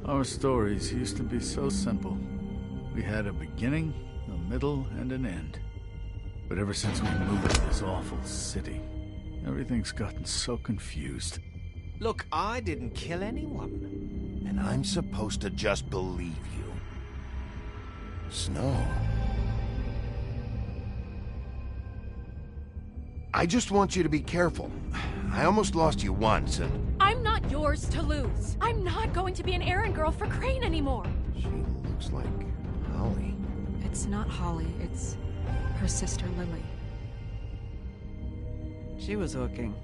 Our stories used to be so simple. We had a beginning, a middle, and an end. But ever since we moved to this awful city, everything's gotten so confused. Look, I didn't kill anyone. And I'm supposed to just believe you. Snow. I just want you to be careful. I almost lost you once, and... I'm not yours to lose. I'm not going to be an errand girl for Crane anymore. She looks like Holly. It's not Holly, it's her sister Lily. She was hooking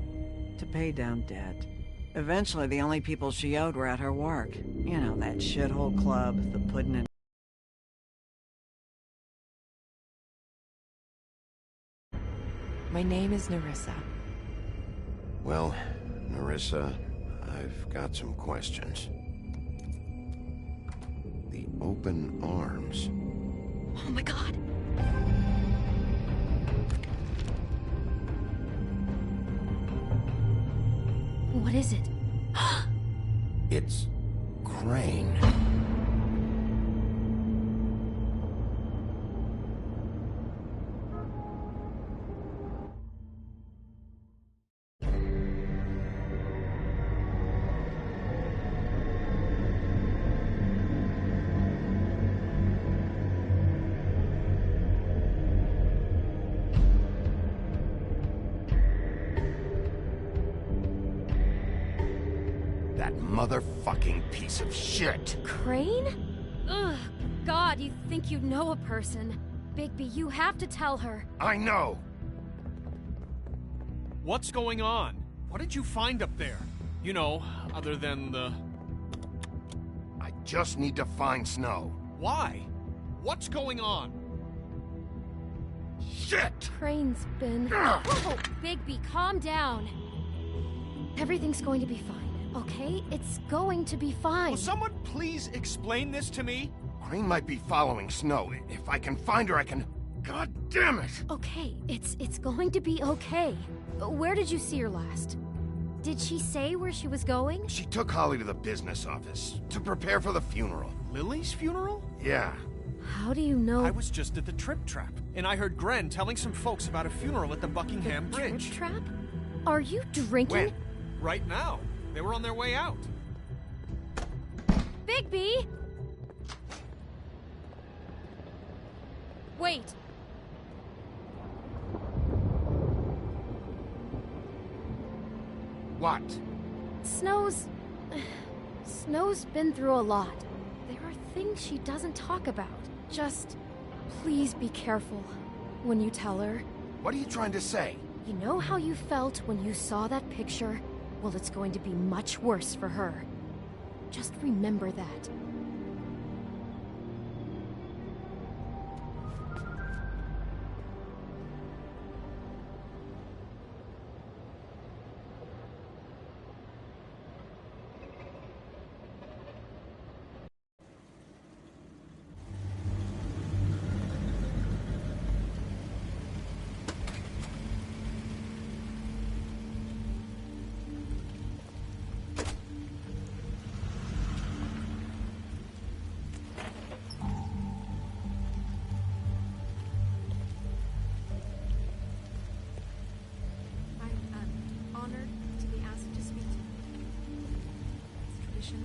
to pay down debt. Eventually, the only people she owed were at her work. You know, that shithole club, the pudding and... My name is Nerissa. Well, Nerissa, I've got some questions. The open arms. Oh my god. What is it? It's Crane. That motherfucking piece of shit! Crane? Ugh, God, you think you know a person. Bigby, you have to tell her. I know! What's going on? What did you find up there? You know, other than the... I just need to find Snow. Why? What's going on? Shit! Crane's been... Oh, Bigby, calm down. Everything's going to be fine. Okay? It's going to be fine. Will someone please explain this to me? Crane might be following Snow. If I can find her, I can... God damn it! Okay, it's going to be okay. Where did you see her last? Did she say where she was going? She took Holly to the business office to prepare for the funeral. Lily's funeral? Yeah. How do you know? I was just at the Trip Trap, and I heard Gren telling some folks about a funeral at the Buckingham Bridge. Trip Trap? Are you drinking? When? Right now. They were on their way out. Bigby! Wait. What? Snow's been through a lot. There are things she doesn't talk about. Just please be careful when you tell her. What are you trying to say? You know how you felt when you saw that picture? Well, it's going to be much worse for her. Just remember that.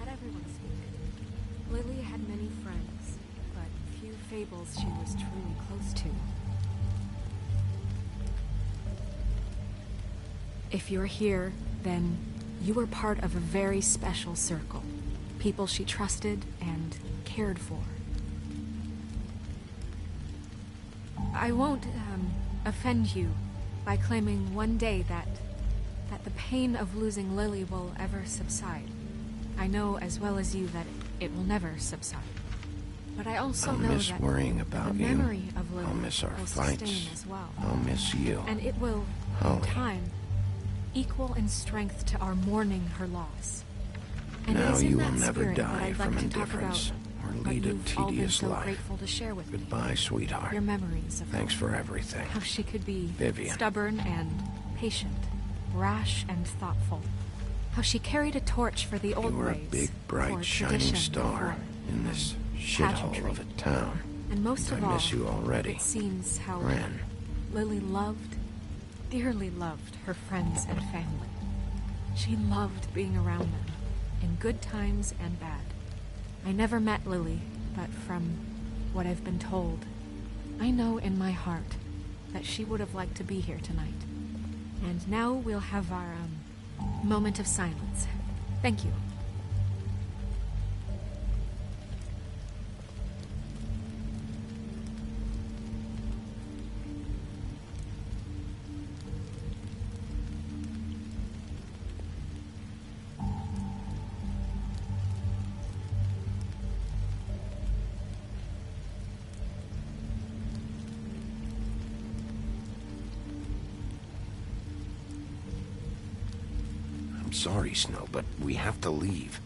That everyone speak. Lily had many friends, but few fables she was truly close to. If you're here, then you were part of a very special circle. People she trusted and cared for. I won't offend you by claiming one day that the pain of losing Lily will ever subside. I know as well as you that it will never subside. But I also know miss that worrying about the you. memory of Lily I'll miss our will fights. sustain as well. I'll miss you. And it will, in Holly. time, equal in strength to our mourning her loss. And it Now is in you that will never spirit that die I'd like from to talk indifference about or what lead a you've all been tedious so life. grateful to share with me. Goodbye, sweetheart. Your memories of Thanks her. for everything. How she could be Vivian. stubborn and patient, rash and thoughtful. How she carried a torch for the old You were a ways, big, for bright, shining tradition star before in this shithole pageantry. of a town. And most of I all, miss you already. it seems how Ren. Lily loved, dearly loved her friends and family. She loved being around them, in good times and bad. I never met Lily, but from what I've been told, I know in my heart that she would have liked to be here tonight. And now we'll have our, moment of silence. Thank you. I'm sorry, Snow, but we have to leave.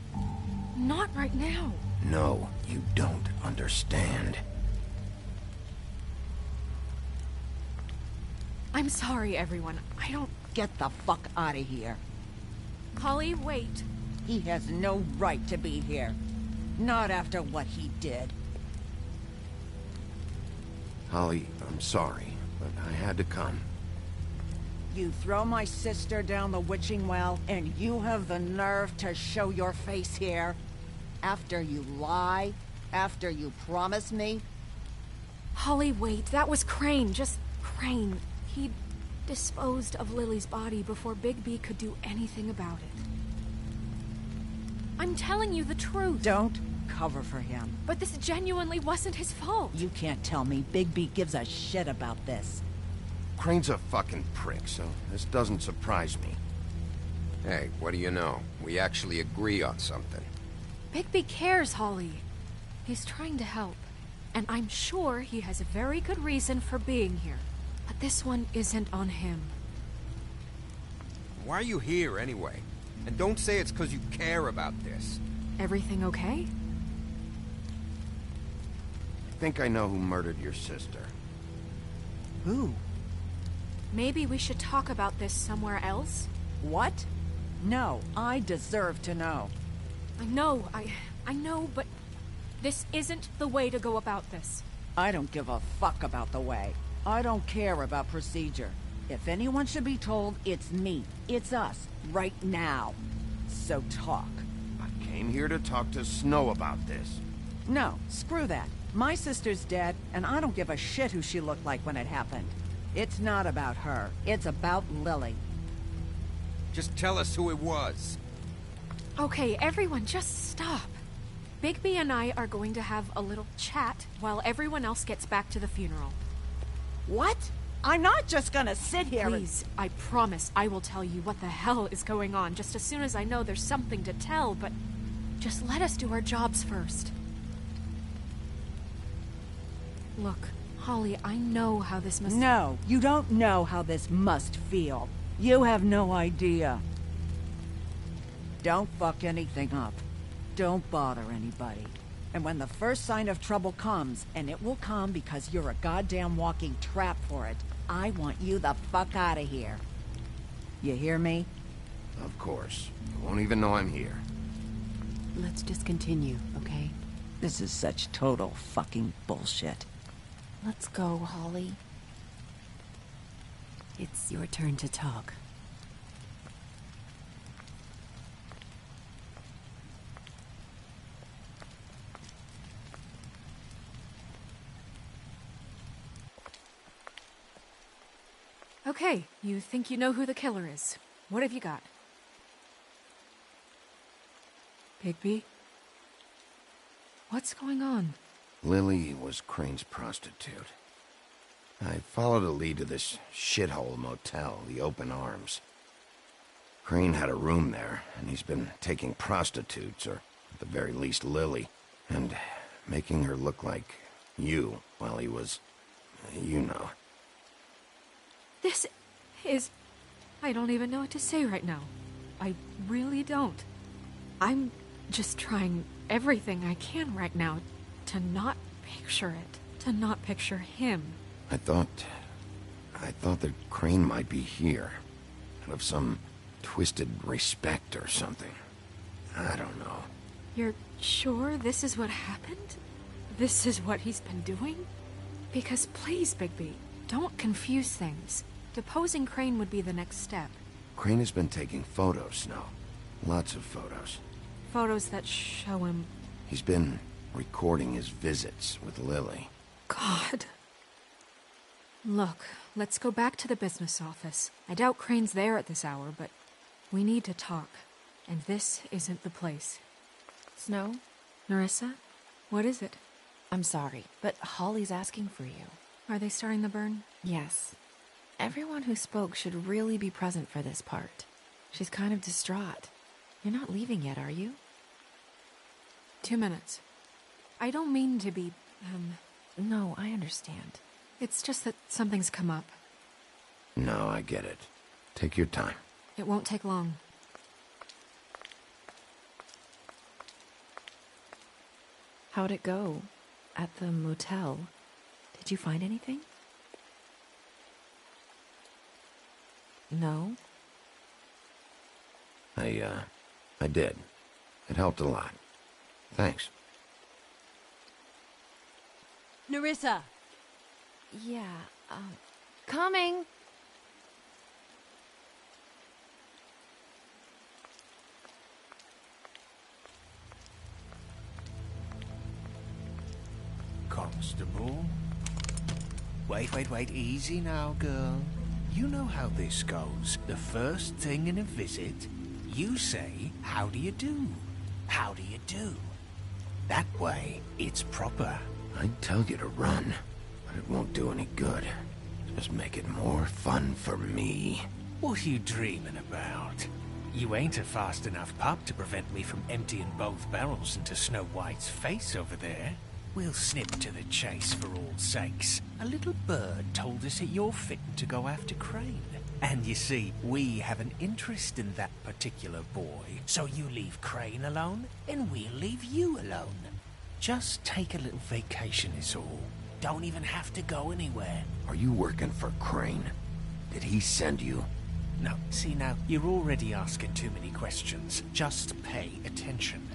Not right now. No, you don't understand. I'm sorry, everyone. I don't... Get the fuck out of here. Holly, wait. He has no right to be here. Not after what he did. Holly, I'm sorry, but I had to come. You throw my sister down the witching well, and you have the nerve to show your face here? After you lie? After you promise me? Holly, wait. That was Crane. Just Crane. He disposed of Lily's body before Bigby could do anything about it. I'm telling you the truth. Don't cover for him. But this genuinely wasn't his fault. You can't tell me Bigby gives a shit about this. Crane's a fucking prick, so this doesn't surprise me. Hey, what do you know? We actually agree on something. Bigby cares, Holly. He's trying to help. And I'm sure he has a very good reason for being here. But this one isn't on him. Why are you here, anyway? And don't say it's because you care about this. Everything okay? I think I know who murdered your sister. Who? Maybe we should talk about this somewhere else? What? No, I deserve to know. I know, but this isn't the way to go about this. I don't give a fuck about the way. I don't care about procedure. If anyone should be told, it's me. It's us. Right now. So talk. I came here to talk to Snow about this. No, screw that. My sister's dead, and I don't give a shit who she looked like when it happened. It's not about her. It's about Lily. Just tell us who it was. Okay, everyone, just stop. Bigby and I are going to have a little chat while everyone else gets back to the funeral. What? I'm not just gonna sit here Please, I promise I will tell you what the hell is going on just as soon as I know there's something to tell, but just let us do our jobs first. Look, Holly, I know how this must... No, you don't know how this must feel. You have no idea. Don't fuck anything up. Don't bother anybody. And when the first sign of trouble comes, and it will come because you're a goddamn walking trap for it, I want you the fuck out of here. You hear me? Of course. You won't even know I'm here. Let's just continue, okay? This is such total fucking bullshit. Let's go, Holly. It's your turn to talk. Okay, you think you know who the killer is. What have you got? Bigby? What's going on? Lily was Crane's prostitute. I followed a lead to this shithole motel, the Open Arms. Crane had a room there, and he's been taking prostitutes, or at the very least Lily, and making her look like you while he was, you know. This is... I don't even know what to say right now. I really don't. I'm just trying everything I can right now to not picture it. To not picture him. I thought that Crane might be here. Out of some twisted respect or something. I don't know. You're sure this is what happened? This is what he's been doing? Because please, Bigby, don't confuse things. Deposing Crane would be the next step. Crane has been taking photos, Snow. Lots of photos. Photos that show him... He's been recording his visits with Lily. God. Look, let's go back to the business office. I doubt Crane's there at this hour, but we need to talk. And this isn't the place. Snow? Nerissa? What is it? I'm sorry, but Holly's asking for you. Are they starting the burn? Yes. Everyone who spoke should really be present for this part. She's kind of distraught. You're not leaving yet, are you? 2 minutes. I don't mean to be, No, I understand. It's just that something's come up. No, I get it. Take your time. It won't take long. How'd it go? At the motel? Did you find anything? No? I did. It helped a lot. Thanks. Nerissa! Yeah, coming! Constable? Wait, easy now, girl. You know how this goes. The first thing in a visit, you say, how do you do? How do you do? That way, it's proper. I'd tell you to run, but it won't do any good. Just make it more fun for me. What are you dreaming about? You ain't a fast enough pup to prevent me from emptying both barrels into Snow White's face over there. We'll snip to the chase for all sakes. A little bird told us that you're fitting to go after Crane. And you see, we have an interest in that particular boy. So you leave Crane alone, and we'll leave you alone. Just take a little vacation is all. Don't even have to go anywhere. Are you working for Crane? Did he send you? No, see now, you're already asking too many questions. Just pay attention.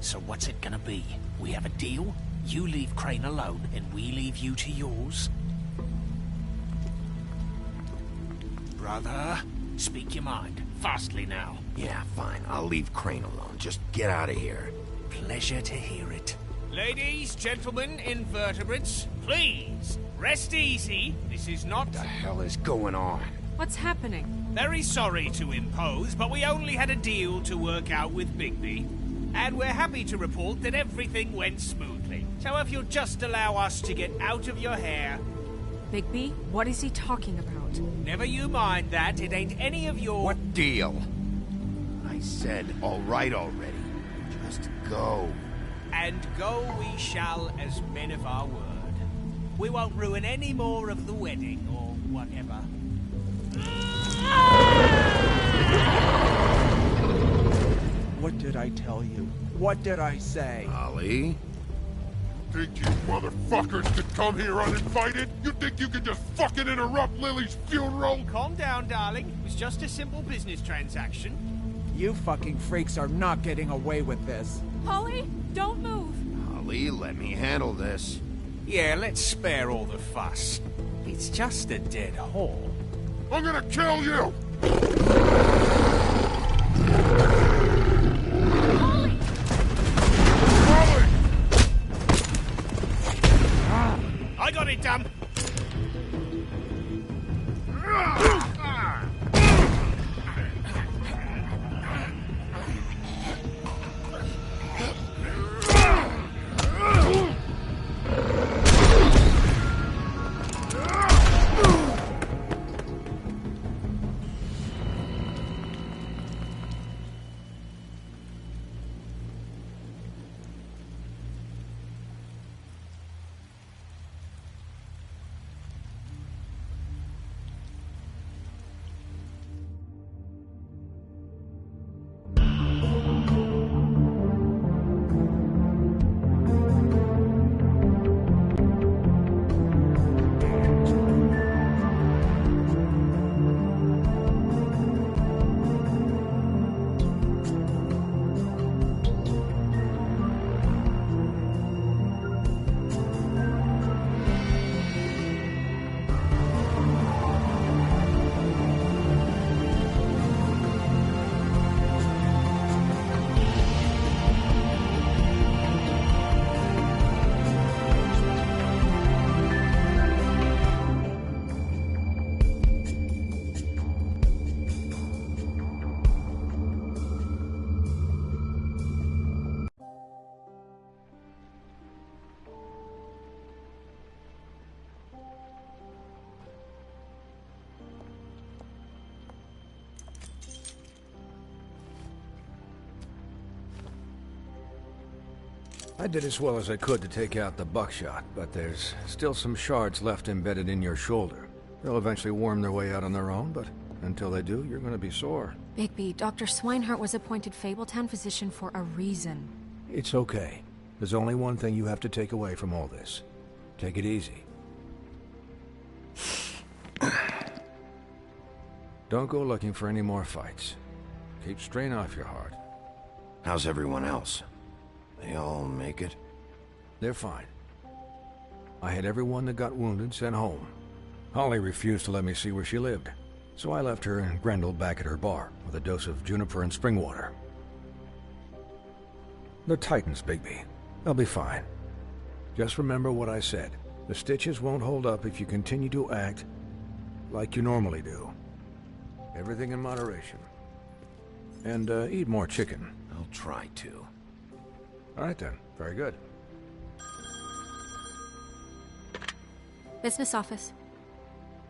So what's it gonna be? We have a deal? You leave Crane alone, and we leave you to yours? Brother, speak your mind. Fastly now. Yeah, fine. I'll leave Crane alone. Just get out of here. Pleasure to hear it. Ladies, gentlemen, invertebrates, please, rest easy. This is not... What the hell is going on? What's happening? Very sorry to impose, but we only had a deal to work out with Bigby. And we're happy to report that everything went smoothly. So if you'll just allow us to get out of your hair... Bigby, what is he talking about? Never you mind that. It ain't any of your... What deal? I said all right already. Just go. And go we shall as men of our word. We won't ruin any more of the wedding or whatever. What did I tell you? What did I say? Ollie? Think you motherfuckers could come here uninvited? You think you could just fucking interrupt Lily's funeral? Calm down, darling. It was just a simple business transaction. You fucking freaks are not getting away with this. Holly, don't move! Ollie, let me handle this. Yeah, let's spare all the fuss. It's just a dead hole. I'm gonna kill you! I got it, damn! I did as well as I could to take out the buckshot, but there's still some shards left embedded in your shoulder. They'll eventually worm their way out on their own, but until they do, you're gonna be sore. Bigby, Dr. Swinehart was appointed Fabletown physician for a reason. It's okay. There's only one thing you have to take away from all this. Take it easy. Don't go looking for any more fights. Keep strain off your heart. How's everyone else? They all make it? They're fine. I had everyone that got wounded sent home. Holly refused to let me see where she lived, so I left her and Grendel back at her bar with a dose of juniper and spring water. They're Titans, Bigby. They'll be fine. Just remember what I said. The stitches won't hold up if you continue to act like you normally do. Everything in moderation. And eat more chicken. I'll try to. All right then. Very good. Business office.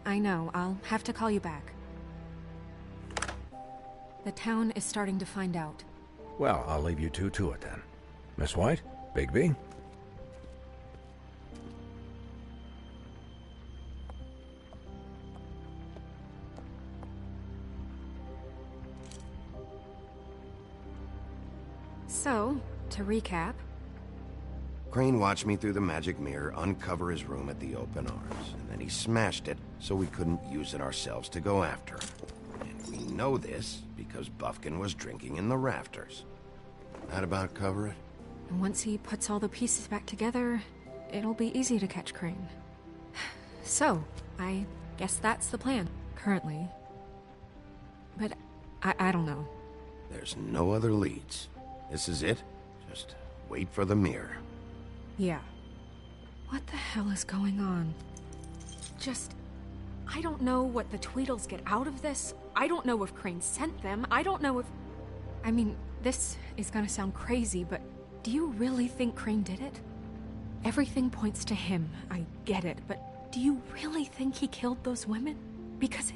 I know, I'll have to call you back. The town is starting to find out. Well, I'll leave you two to it then. Miss White, Bigby. So, to recap... Crane watched me through the magic mirror uncover his room at the open arms, and then he smashed it so we couldn't use it ourselves to go after him. And we know this because Buffkin was drinking in the rafters. That about cover it? And once he puts all the pieces back together, it'll be easy to catch Crane. So, I guess that's the plan, currently. But I don't know. There's no other leads. This is it. Just wait for the mirror. Yeah. What the hell is going on? I don't know what the Tweedles get out of this. I don't know if Crane sent them. I don't know if... I mean, this is gonna sound crazy, but do you really think Crane did it? Everything points to him, I get it, but do you really think he killed those women? Because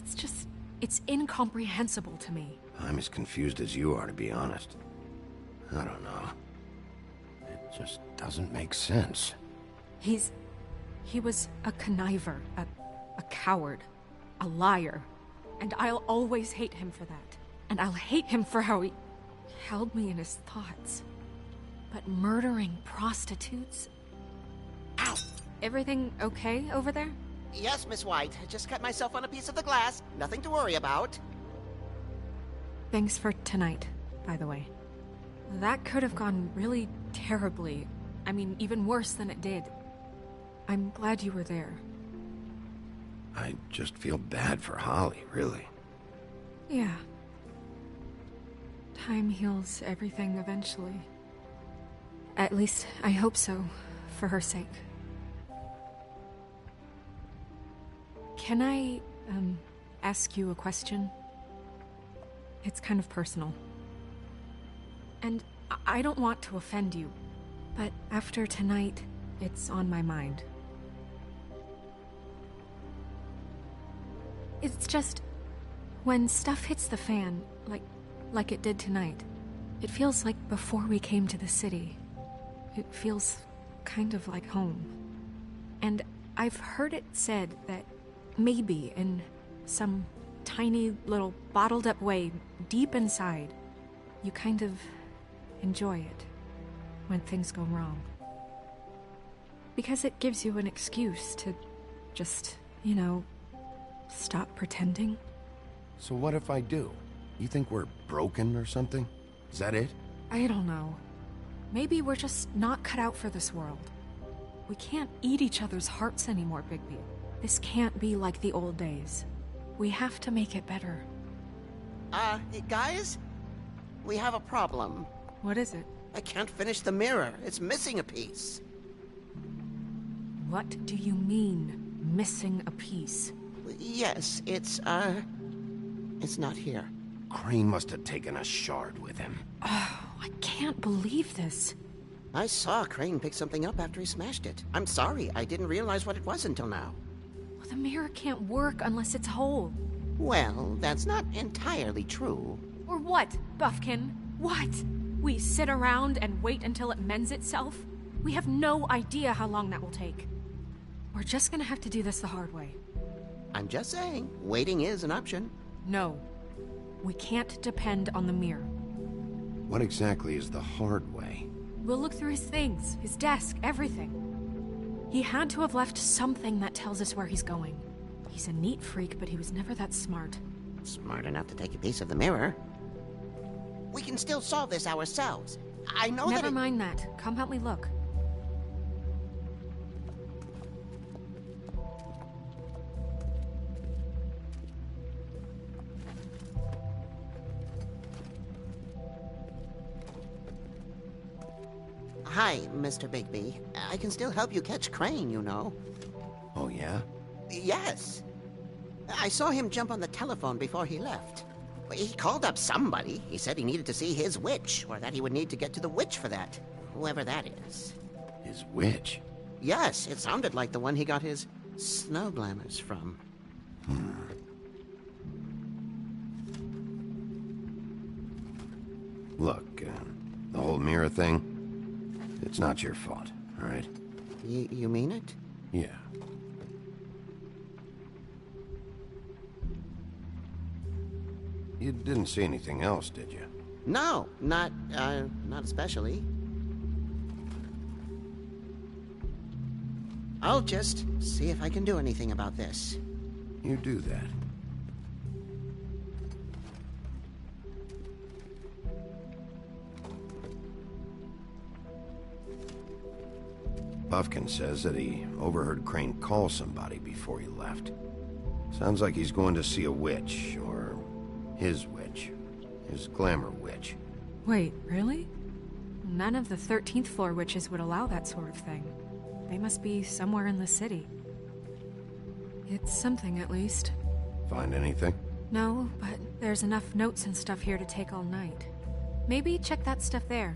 it's incomprehensible to me. I'm as confused as you are, to be honest. I don't know. It just doesn't make sense. He was a conniver, a coward, a liar. And I'll always hate him for that. And I'll hate him for how he held me in his thoughts. But murdering prostitutes? Ow! Everything okay over there? Yes, Miss White. I just cut myself on a piece of the glass. Nothing to worry about. Thanks for tonight, by the way. That could have gone really terribly. I mean, even worse than it did. I'm glad you were there. I just feel bad for Holly, really. Yeah. Time heals everything eventually. At least, I hope so, for her sake. Can I, ask you a question? It's kind of personal. And I don't want to offend you, but after tonight, it's on my mind. It's just, when stuff hits the fan, like it did tonight, it feels like before we came to the city. It feels kind of like home. And I've heard it said that maybe in some tiny little bottled up way deep inside, you kind of enjoy it when things go wrong. Because it gives you an excuse to just, you know, stop pretending. So what if I do? You think we're broken or something? Is that it? I don't know. Maybe we're just not cut out for this world. We can't eat each other's hearts anymore, Bigby. This can't be like the old days. We have to make it better. Guys? We have a problem. What is it? I can't finish the mirror. It's missing a piece. What do you mean, missing a piece? Yes, it's not here. Crane must have taken a shard with him. Oh, I can't believe this. I saw Crane pick something up after he smashed it. I'm sorry, I didn't realize what it was until now. Well, the mirror can't work unless it's whole. Well, that's not entirely true. Or what, Buffkin? What? We sit around and wait until it mends itself? We have no idea how long that will take. We're just gonna have to do this the hard way. I'm just saying, waiting is an option. No. We can't depend on the mirror. What exactly is the hard way? We'll look through his things, his desk, everything. He had to have left something that tells us where he's going. He's a neat freak, but he was never that smart. Smart enough to take a piece of the mirror. We can still solve this ourselves. I know Never mind that. Come help me look. Hi, Mr. Bigby. I can still help you catch Crane, you know. Oh, yeah? Yes. I saw him jump on the telephone before he left. He called up somebody. He said he needed to see his witch, or that he would need to get to the witch for that. Whoever that is. His witch? Yes, it sounded like the one he got his snow glamours from. Look, the whole mirror thing, it's not your fault, all right? You mean it? Yeah. You didn't see anything else, did you? No, not especially. I'll just see if I can do anything about this. You do that. Buffkin says that he overheard Crane call somebody before he left. Sounds like he's going to see a witch, or his witch. His glamour witch. Wait, really? None of the 13th floor witches would allow that sort of thing. They must be somewhere in the city. It's something, at least. Find anything? No, but there's enough notes and stuff here to take all night. Maybe check that stuff there.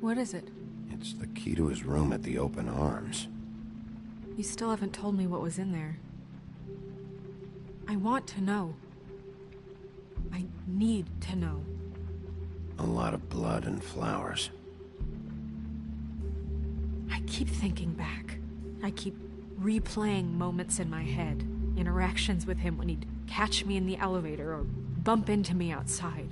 What is it? It's the key to his room at the Open Arms. You still haven't told me what was in there. I want to know. I need to know. A lot of blood and flowers. I keep thinking back. I keep replaying moments in my head. Interactions with him when he'd catch me in the elevator or bump into me outside.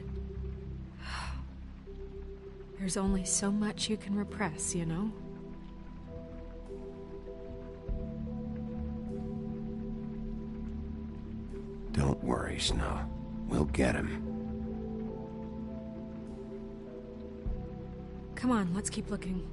There's only so much you can repress, you know? Don't worry, Snow. We'll get him. Come on, let's keep looking.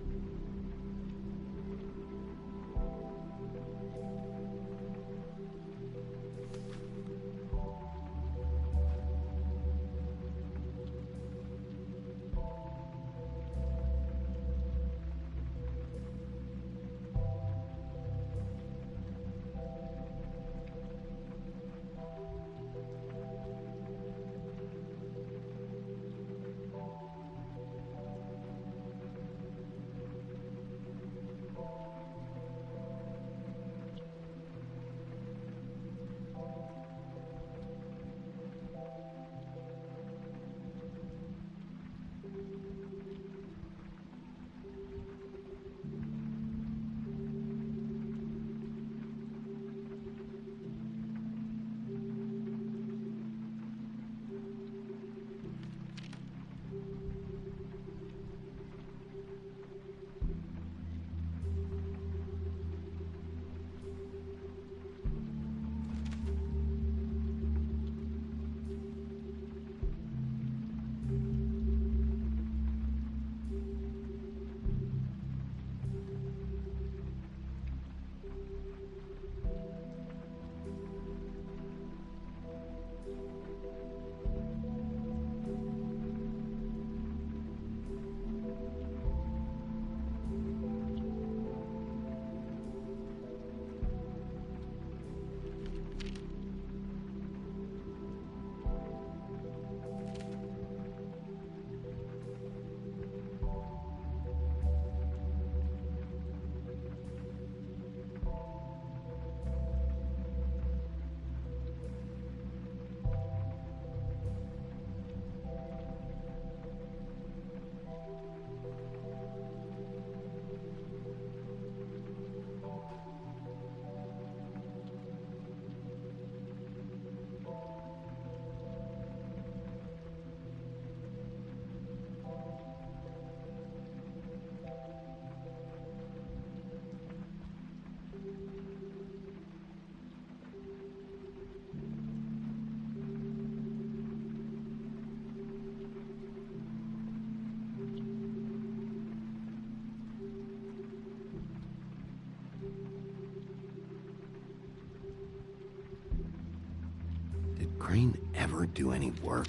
ever do any work?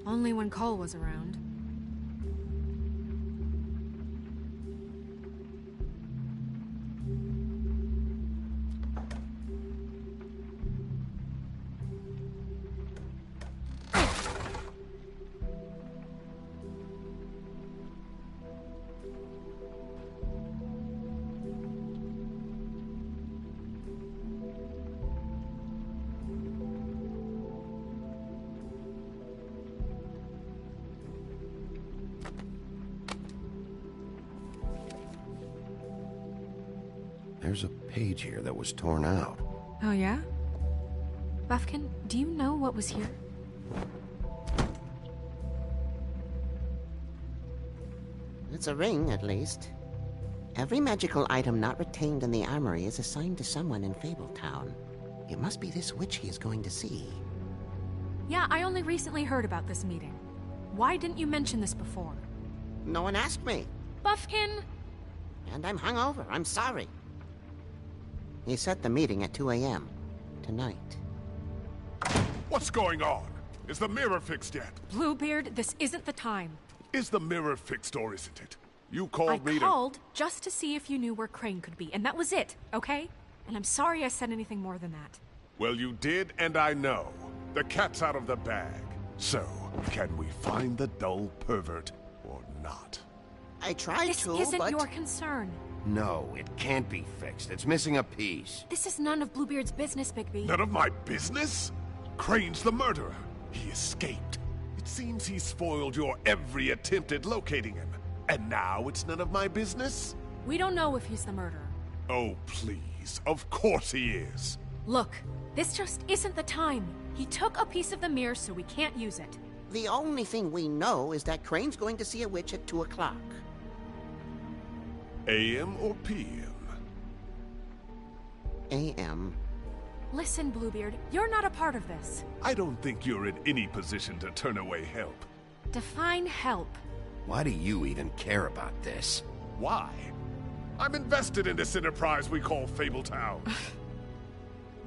Only when Cole was around. There's a page here that was torn out. Oh, yeah? Buffkin, do you know what was here? It's a ring, at least. Every magical item not retained in the armory is assigned to someone in Fabletown. It must be this witch he is going to see. Yeah, I only recently heard about this meeting. Why didn't you mention this before? No one asked me. Buffkin! And I'm hungover. I'm sorry. He set the meeting at 2 a.m. tonight. What's going on? Is the mirror fixed yet? Bluebeard, this isn't the time. Is the mirror fixed or isn't it? You called me I called just to see if you knew where Crane could be, and that was it, okay? And I'm sorry I said anything more than that. Well, you did, and I know. The cat's out of the bag. So, can we find the dull pervert or not? I tried this to, This isn't but... your concern. No, it can't be fixed. It's missing a piece. This is none of Bluebeard's business, Bigby. None of my business? Crane's the murderer. He escaped. It seems he spoiled your every attempt at locating him. And now it's none of my business? We don't know if he's the murderer. Oh, please. Of course he is. Look, this just isn't the time. He took a piece of the mirror, so we can't use it. The only thing we know is that Crane's going to see a witch at 2 o'clock. AM or PM? AM. Listen, Bluebeard, you're not a part of this. I don't think you're in any position to turn away help. Define help. Why do you even care about this? Why? I'm invested in this enterprise we call Fabletown.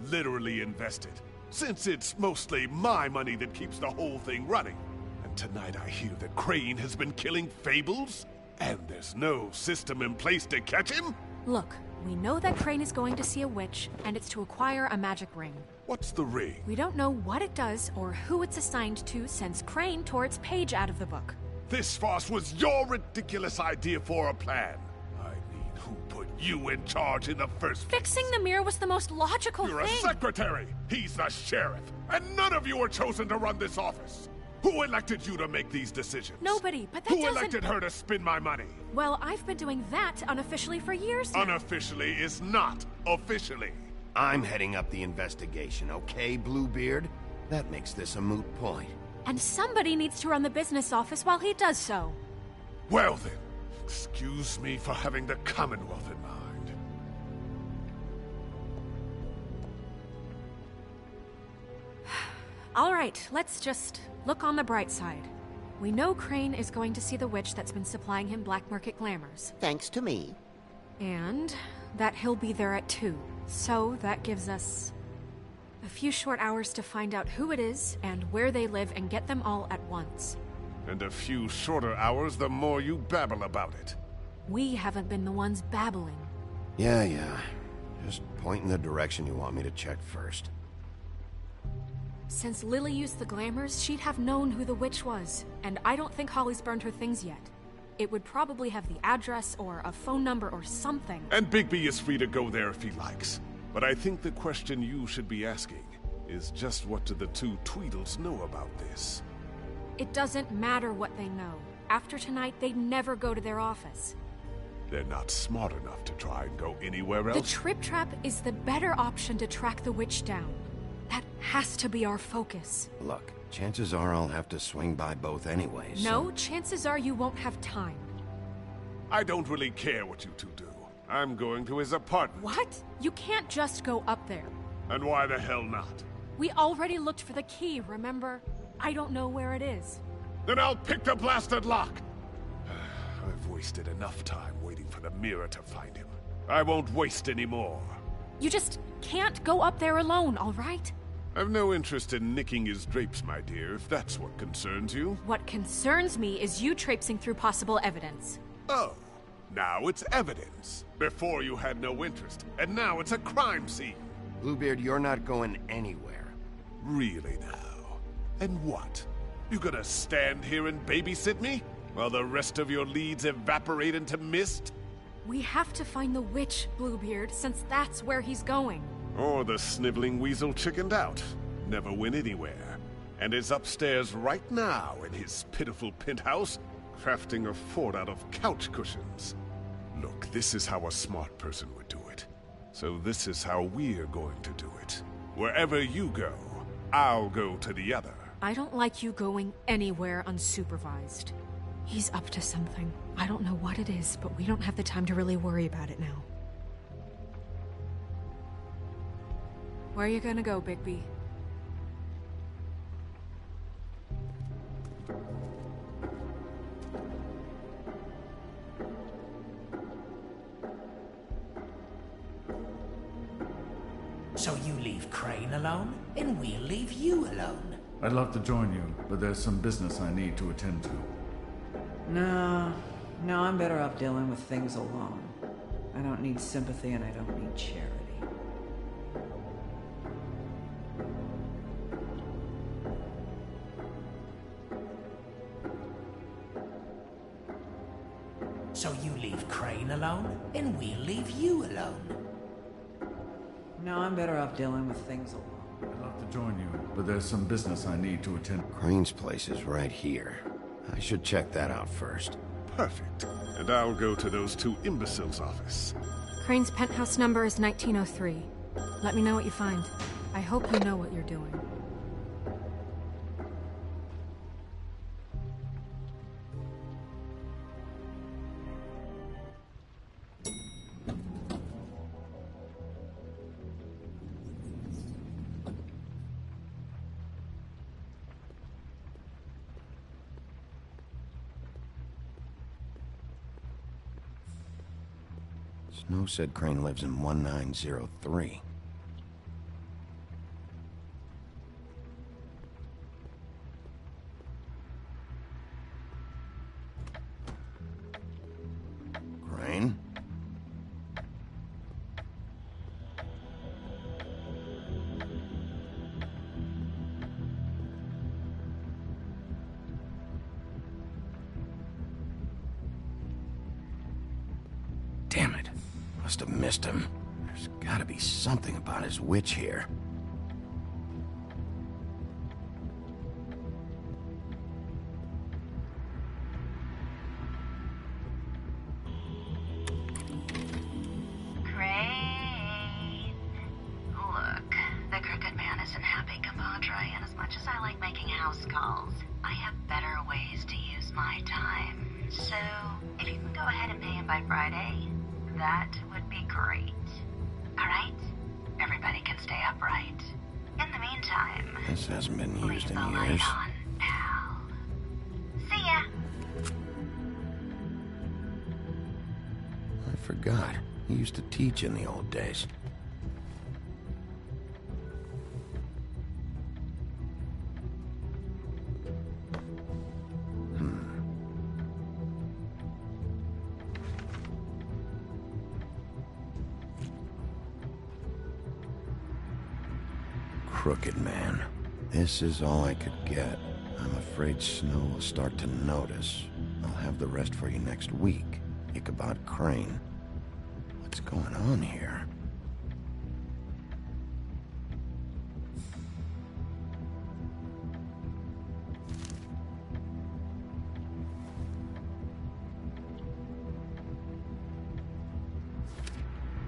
Literally invested. Since it's mostly my money that keeps the whole thing running. And tonight I hear that Crane has been killing fables? And there's no system in place to catch him? Look, we know that Crane is going to see a witch, and it's to acquire a magic ring. What's the ring? We don't know what it does or who it's assigned to since Crane tore its page out of the book. This farce was your ridiculous idea for a plan. I mean, who put you in charge in the first place? Fixing the mirror was the most logical You're thing. a secretary. He's the sheriff. And none of you were chosen to run this office. Who elected you to make these decisions? Nobody, but that Who doesn't... elected her to spend my money? Well, I've been doing that unofficially for years now. Unofficially is not officially. I'm heading up the investigation, okay, Bluebeard? That makes this a moot point. And somebody needs to run the business office while he does so. Well then, excuse me for having the Commonwealth in mind. All right, let's just look on the bright side. We know Crane is going to see the witch that's been supplying him black market glamours. Thanks to me. And that he'll be there at 2. So that gives us a few short hours to find out who it is and where they live and get them all at once. And a few shorter hours the more you babble about it. We haven't been the ones babbling. Yeah. Just point in the direction you want me to check first. Since Lily used the glamours, she'd have known who the witch was. And I don't think Holly's burned her things yet. It would probably have the address or a phone number or something. And Bigby is free to go there if he likes. But I think the question you should be asking is just what do the two Tweedles know about this? It doesn't matter what they know. After tonight, they'd never go to their office. They're not smart enough to try and go anywhere else? The Trip Trap is the better option to track the witch down. That has to be our focus. Look, chances are I'll have to swing by both anyways. No, chances are you won't have time. I don't really care what you two do. I'm going to his apartment. What? You can't just go up there. And why the hell not? We already looked for the key, remember? I don't know where it is. Then I'll pick the blasted lock! I've wasted enough time waiting for the mirror to find him. I won't waste any more. You just can't go up there alone, all right? I've no interest in nicking his drapes, my dear, if that's what concerns you. What concerns me is you traipsing through possible evidence. Oh, now it's evidence. Before you had no interest, and now it's a crime scene. Bluebeard, you're not going anywhere. Really now? And what? You gonna stand here and babysit me? While the rest of your leads evaporate into mist? We have to find the witch, Bluebeard, since that's where he's going. Or the sniveling weasel chickened out, never went anywhere, and is upstairs right now in his pitiful penthouse, crafting a fort out of couch cushions. Look, this is how a smart person would do it. So this is how we're going to do it. Wherever you go, I'll go to the other. I don't like you going anywhere unsupervised. He's up to something. I don't know what it is, but we don't have the time to really worry about it now. Where are you gonna go, Bigby? So you leave Crane alone, and we'll leave you alone. I'd love to join you, but there's some business I need to attend to. No, I'm better off dealing with things alone. I don't need sympathy and I don't need charity. So you leave Crane alone, and we'll leave you alone. No, I'm better off dealing with things alone. I'd love to join you, but there's some business I need to attend. Crane's place is right here. I should check that out first. Perfect. And I'll go to those two imbeciles' office. Crane's penthouse number is 1903. Let me know what you find. I hope you know what you're doing. Snow said Crane lives in 1903. Crane? Damn it. Must have missed him. There's gotta be something about his witch here. Crane. Look, the Crooked Man isn't happy, compadre, and as much as I like making house calls, I have better ways to use my time. So, if you can go ahead and pay him by Friday, that would be great. Alright? Everybody can stay upright. In the meantime... This hasn't been used leave in the light years. on, pal. See ya! I forgot. He used to teach in the old days. Crooked Man. This is all I could get. I'm afraid Snow will start to notice. I'll have the rest for you next week. Ichabod Crane. What's going on here?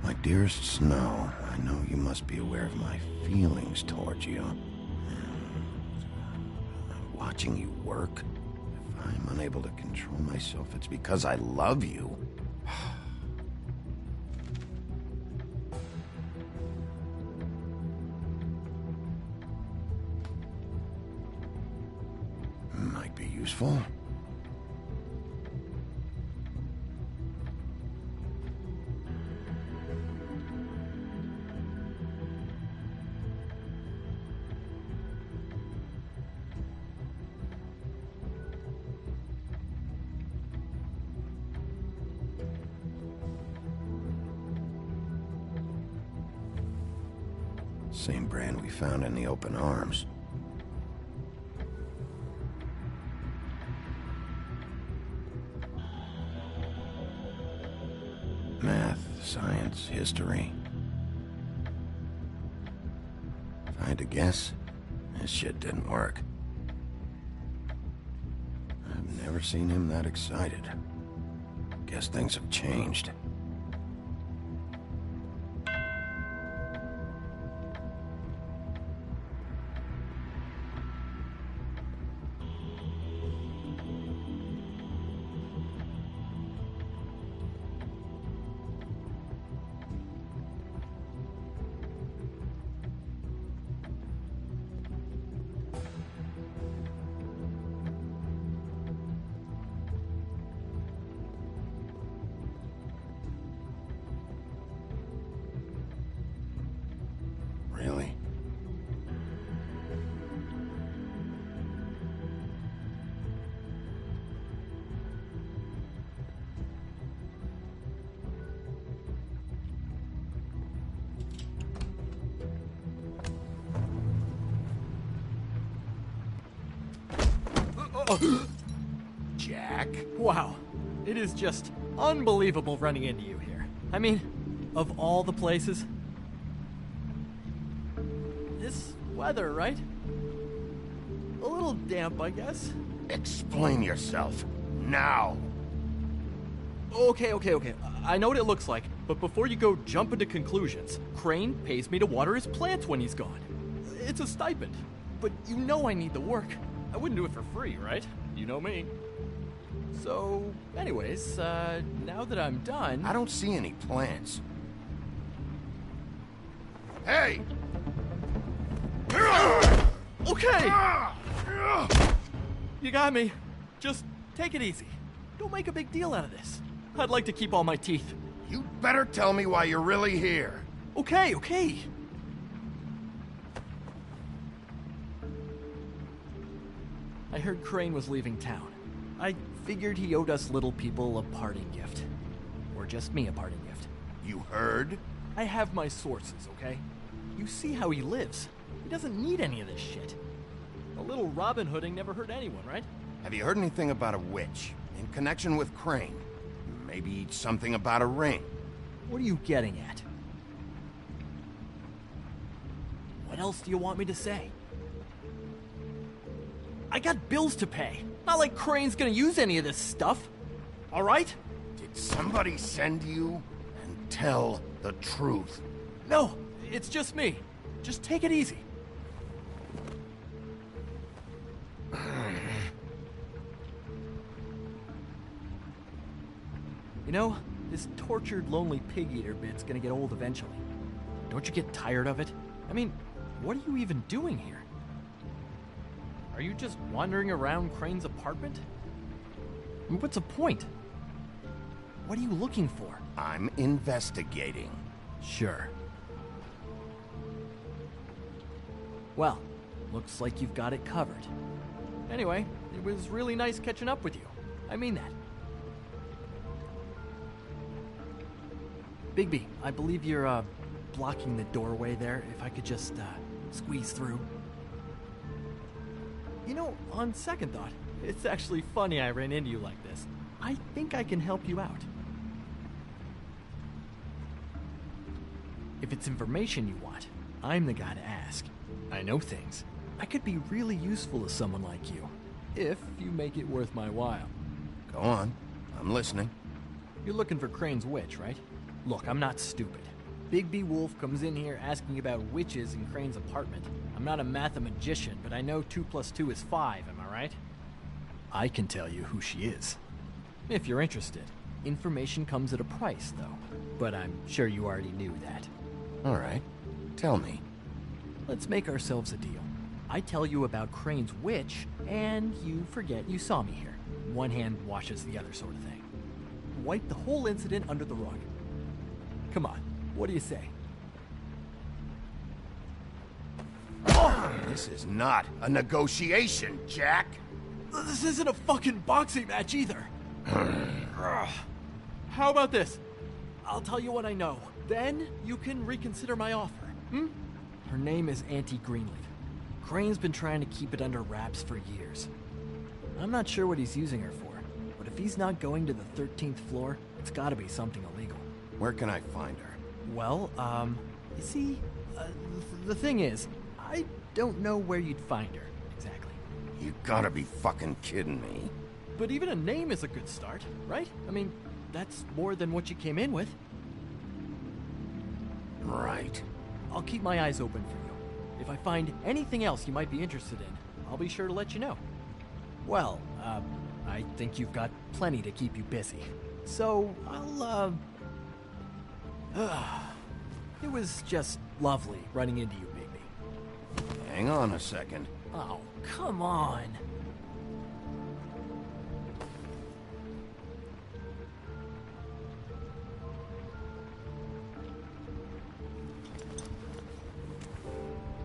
My dearest Snow, I know you must be aware of my feelings towards you. Watching you work, if I'm unable to control myself, it's because I love you. Might be useful. Same brand we found in the open arms. Math, science, history. If I had to guess, this shit didn't work. I've never seen him that excited. Guess things have changed. Really? Jack? Wow. It is just unbelievable running into you here. I mean, of all the places. This weather, right? A little damp, I guess. Explain yourself. Now! Okay. I know what it looks like, but before you go jumping to conclusions, Crane pays me to water his plants when he's gone. It's a stipend, but you know I need the work. I wouldn't do it for free, right? You know me. So, anyways, now that I'm done... I don't see any plants. Hey! Okay! You got me. Just take it easy. Don't make a big deal out of this. I'd like to keep all my teeth. You better tell me why you're really here. Okay. I heard Crane was leaving town. I figured he owed us little people a parting gift. Or just me a parting gift. You heard? I have my sources, okay? You see how he lives. He doesn't need any of this shit. A little Robin Hooding never hurt anyone, right? Have you heard anything about a witch in connection with Crane? Maybe something about a ring? What are you getting at? What else do you want me to say? I got bills to pay. Not like Crane's gonna use any of this stuff. All right? Did somebody send you? And tell the truth. No, it's just me. Just take it easy. You know, this tortured, lonely pig-eater bit's gonna get old eventually. Don't you get tired of it? I mean, what are you even doing here? Are you just wandering around Crane's apartment? I mean, what's the point? What are you looking for? I'm investigating. Sure. Well, looks like you've got it covered. Anyway, it was really nice catching up with you. I mean that. Bigby, I believe you're, blocking the doorway there. If I could just, squeeze through. You know, on second thought, it's actually funny I ran into you like this. I think I can help you out. If it's information you want, I'm the guy to ask. I know things. I could be really useful to someone like you, if you make it worth my while. Go on. I'm listening. You're looking for Crane's witch, right? Look, I'm not stupid. Bigby Wolf comes in here asking about witches in Crane's apartment. I'm not a mathematician, but I know 2 + 2 is 5, am I right? I can tell you who she is. If you're interested. Information comes at a price, though. But I'm sure you already knew that. All right. Tell me. Let's make ourselves a deal. I tell you about Crane's witch, and you forget you saw me here. One hand washes the other sort of thing. Wipe the whole incident under the rug. Come on, what do you say? This is not a negotiation, Jack. This isn't a fucking boxing match either. How about this? I'll tell you what I know. Then you can reconsider my offer. Her name is Auntie Greenleaf. Crane's been trying to keep it under wraps for years. I'm not sure what he's using her for, but if he's not going to the 13th floor, it's gotta be something illegal. Where can I find her? Well, you see, the thing is, I don't know where you'd find her, exactly. You gotta be fucking kidding me. But even a name is a good start, right? I mean, that's more than what you came in with. Right. I'll keep my eyes open for you. If I find anything else you might be interested in, I'll be sure to let you know. Well, I think you've got plenty to keep you busy. So, it was just lovely running into you, Bigby. Hang on a second. Oh, come on.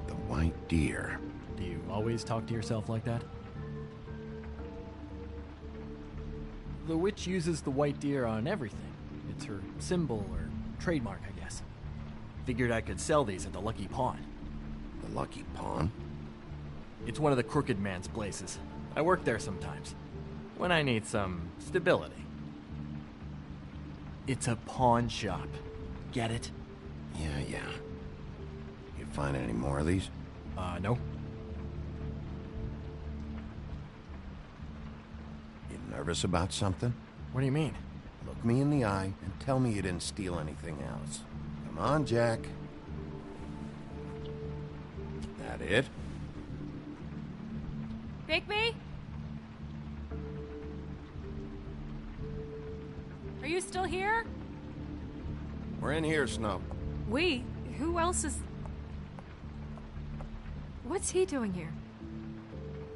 The white deer. Do you always talk to yourself like that? The witch uses the white deer on everything. It's her symbol or trademark, I guess. Figured I could sell these at the Lucky Pawn. The Lucky Pawn? It's one of the crooked man's places. I work there sometimes, when I need some stability. It's a pawn shop. Get it? Yeah. You find any more of these? No. You nervous about something? What do you mean? Look me in the eye and tell me you didn't steal anything else. Come on, Jack. That it? Bigby? Are you still here? We're in here, Snow. We? Who else is... What's he doing here?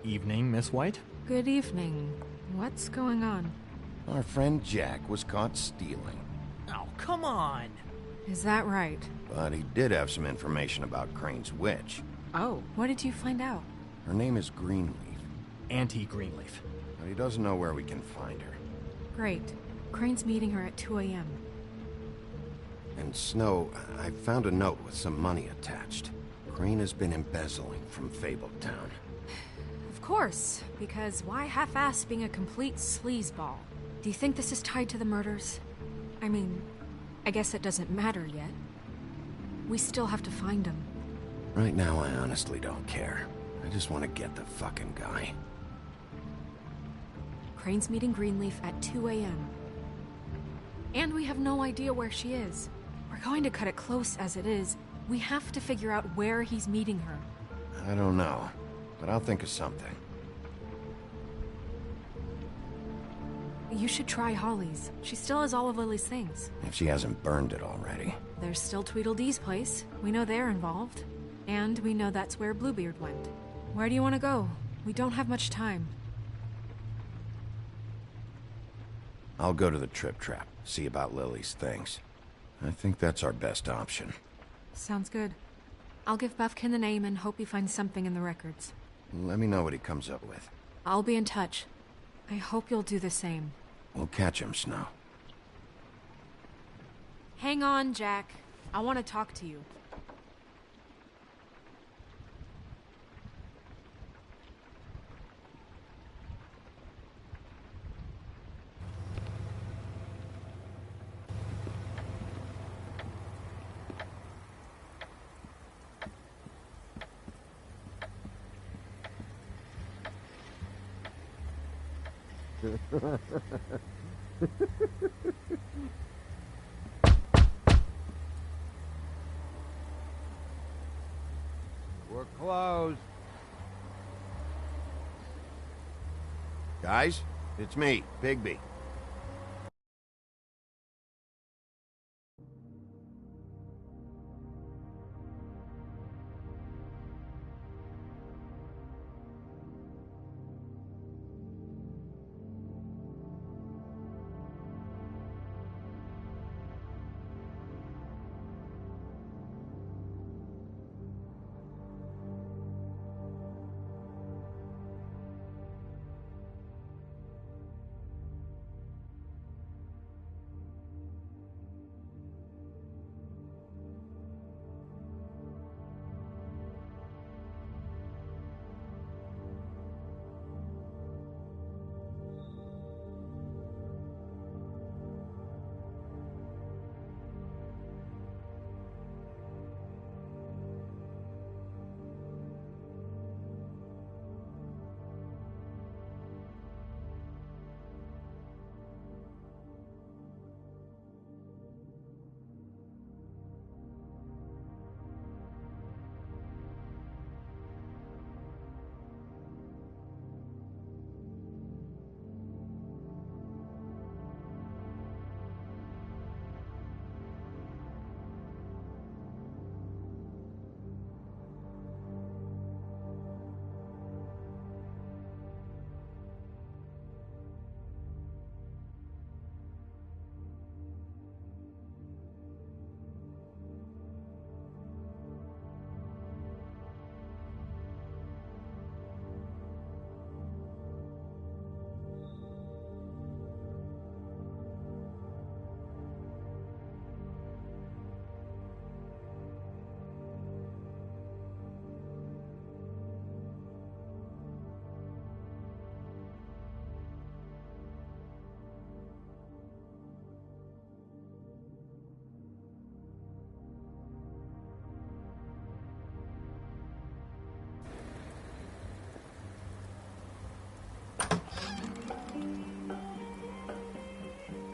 Evening, Miss White? Good evening. What's going on? Our friend Jack was caught stealing. Oh, come on! Is that right? But he did have some information about Crane's witch. Oh, what did you find out? Her name is Greenleaf. Auntie Greenleaf. But he doesn't know where we can find her. Great. Crane's meeting her at 2 a.m. And Snow, I found a note with some money attached. Crane has been embezzling from Fabletown. Of course, because why half-ass being a complete sleazeball? Do you think this is tied to the murders? I mean, I guess it doesn't matter yet. We still have to find him. Right now, I honestly don't care. I just want to get the fucking guy. Crane's meeting Greenleaf at 2 a.m. And we have no idea where she is. We're going to cut it close as it is. We have to figure out where he's meeting her. I don't know, but I'll think of something. You should try Holly's. She still has all of Lily's things. If she hasn't burned it already. There's still Tweedledee's place. We know they're involved. And we know that's where Bluebeard went. Where do you want to go? We don't have much time. I'll go to the Trip Trap, see about Lily's things. I think that's our best option. Sounds good. I'll give Buffkin the name and hope he finds something in the records. Let me know what he comes up with. I'll be in touch. I hope you'll do the same. We'll catch him, Snow. Hang on, Jack. I want to talk to you. We're closed. Guys, it's me, Bigby.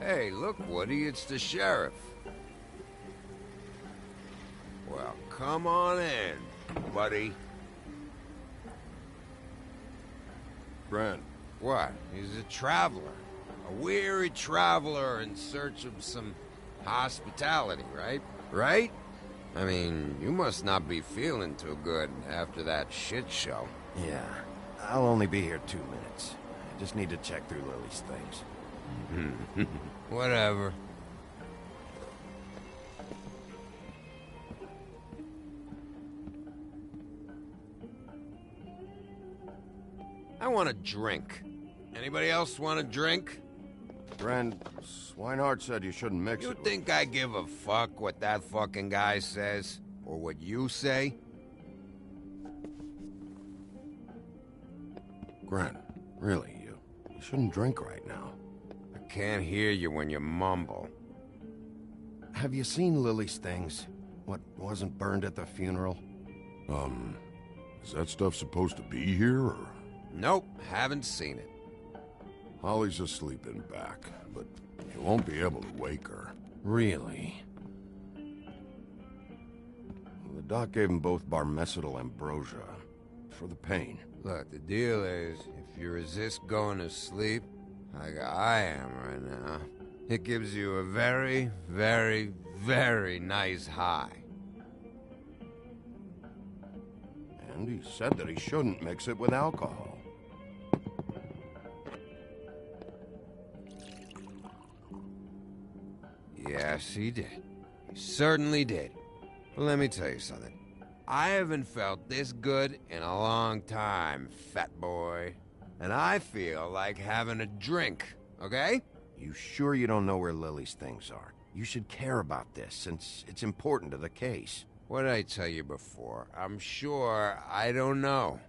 Hey, look, Woody, it's the sheriff. Well, come on in, buddy. Grant. What? He's a traveler. A weary traveler in search of some hospitality, right? Right? I mean, you must not be feeling too good after that shit show. Yeah, I'll only be here 2 minutes. I just need to check through Lily's things. Whatever. I want a drink. Anybody else want a drink? Friend, Swinehart said you shouldn't mix it. You think I give a fuck what that fucking guy says? Or what you say? Grant, really, you shouldn't drink right now. I can't hear you when you mumble. Have you seen Lily's things? What wasn't burned at the funeral? Is that stuff supposed to be here, or...? Nope, haven't seen it. Holly's asleep in back, but you won't be able to wake her. Really? The doc gave them both Barmecidal ambrosia for the pain. Look, the deal is, if you resist going to sleep, like I am right now, it gives you a very, very, very nice high. And he said that he shouldn't mix it with alcohol. Yes, he did. He certainly did. But let me tell you something. I haven't felt this good in a long time, fat boy. And I feel like having a drink, okay? You sure you don't know where Lily's things are? You should care about this, since it's important to the case. What did I tell you before? I'm sure I don't know.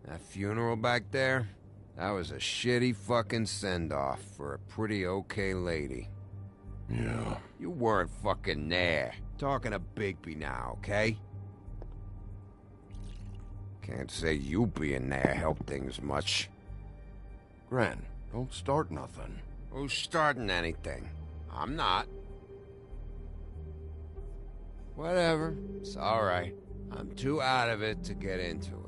That funeral back there? That was a shitty fucking send-off for a pretty okay lady. Yeah. You weren't fucking there. Talking to Bigby now, okay? Can't say you being there helped things much. Grant, don't start nothing. Who's starting anything? I'm not. Whatever. It's alright. I'm too out of it to get into it.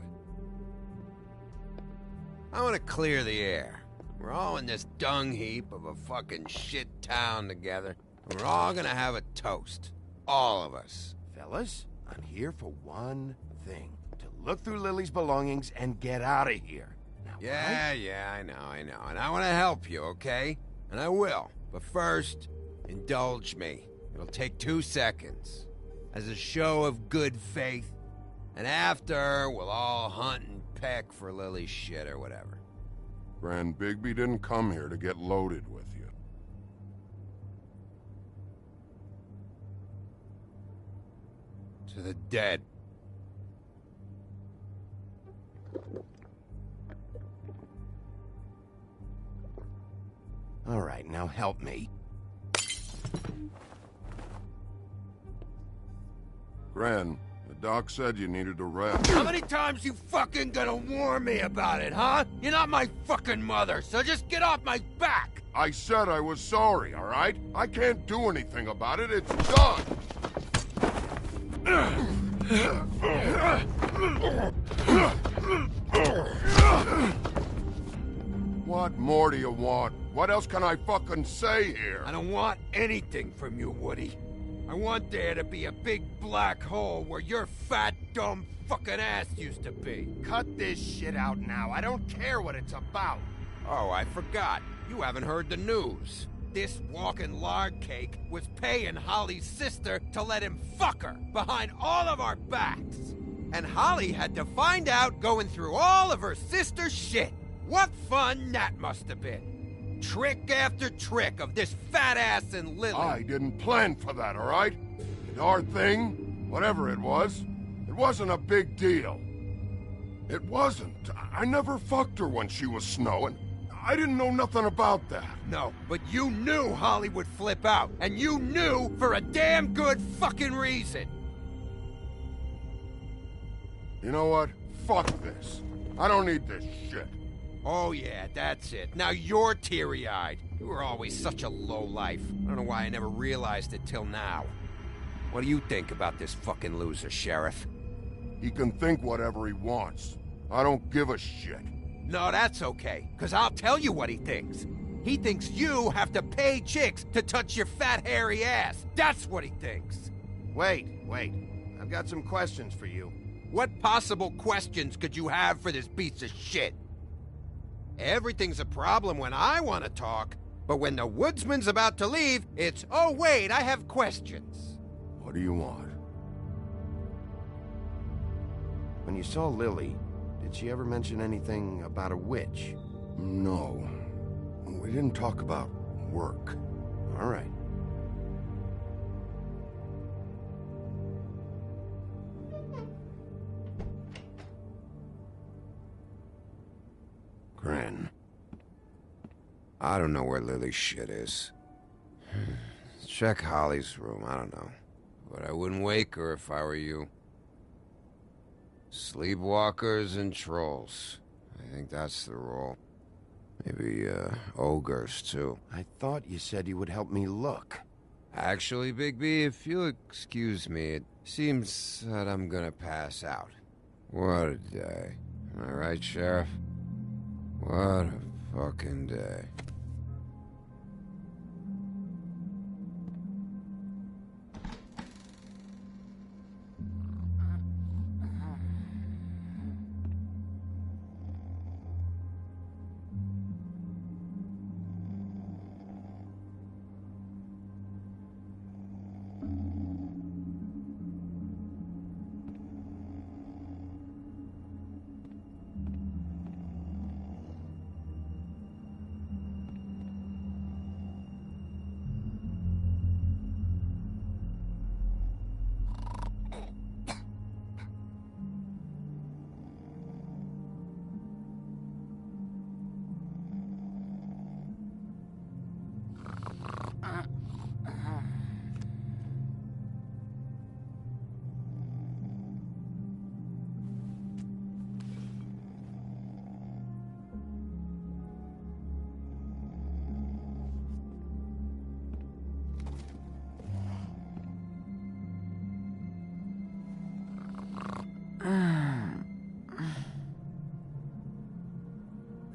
I want to clear the air. We're all in this dung heap of a fucking shit town together, and we're all gonna have a toast. All of us. Fellas, I'm here for one thing. To look through Lily's belongings and get out of here. Now, Yeah, I know. And I want to help you, okay? And I will. But first, indulge me. It'll take 2 seconds. As a show of good faith. And after, we'll all hunt and peck for Lily's shit or whatever. Grand Bigby didn't come here to get loaded with you. To the dead. All right, now help me. Gran, the doc said you needed a rest. How many times you fucking gonna warn me about it, huh? You're not my fucking mother, so just get off my back! I said I was sorry, all right? I can't do anything about it. It's done! What more do you want? What else can I fucking say here? I don't want anything from you, Woody. I want there to be a big black hole where your fat, dumb fucking ass used to be. Cut this shit out now. I don't care what it's about. Oh, I forgot. You haven't heard the news. This walking lard cake was paying Holly's sister to let him fuck her behind all of our backs. And Holly had to find out going through all of her sister's shit. What fun that must have been. Trick after trick of this fat ass and Lily. I didn't plan for that, all right? Our thing, whatever it wasn't a big deal. It wasn't. I never fucked her when she was snowing. I didn't know nothing about that. No, but you knew Holly would flip out, and you knew for a damn good fucking reason. You know what? Fuck this. I don't need this shit. Oh yeah, that's it. Now you're teary-eyed. You were always such a lowlife. I don't know why I never realized it till now. What do you think about this fucking loser, Sheriff? He can think whatever he wants. I don't give a shit. No, that's okay, because I'll tell you what he thinks. He thinks you have to pay chicks to touch your fat, hairy ass. That's what he thinks. Wait. I've got some questions for you. What possible questions could you have for this piece of shit? Everything's a problem when I want to talk, but when the woodsman's about to leave, it's, oh wait, I have questions. What do you want? When you saw Lily, did she ever mention anything about a witch? No. We didn't talk about work. All right. Grin. I don't know where Lily's shit is. Check Holly's room, I don't know. But I wouldn't wake her if I were you. Sleepwalkers and trolls. I think that's the rule. Maybe, ogres, too. I thought you said you would help me look. Actually, Bigby, if you'll excuse me, it seems that I'm gonna pass out. What a day. Am I right, Sheriff? What a fucking day.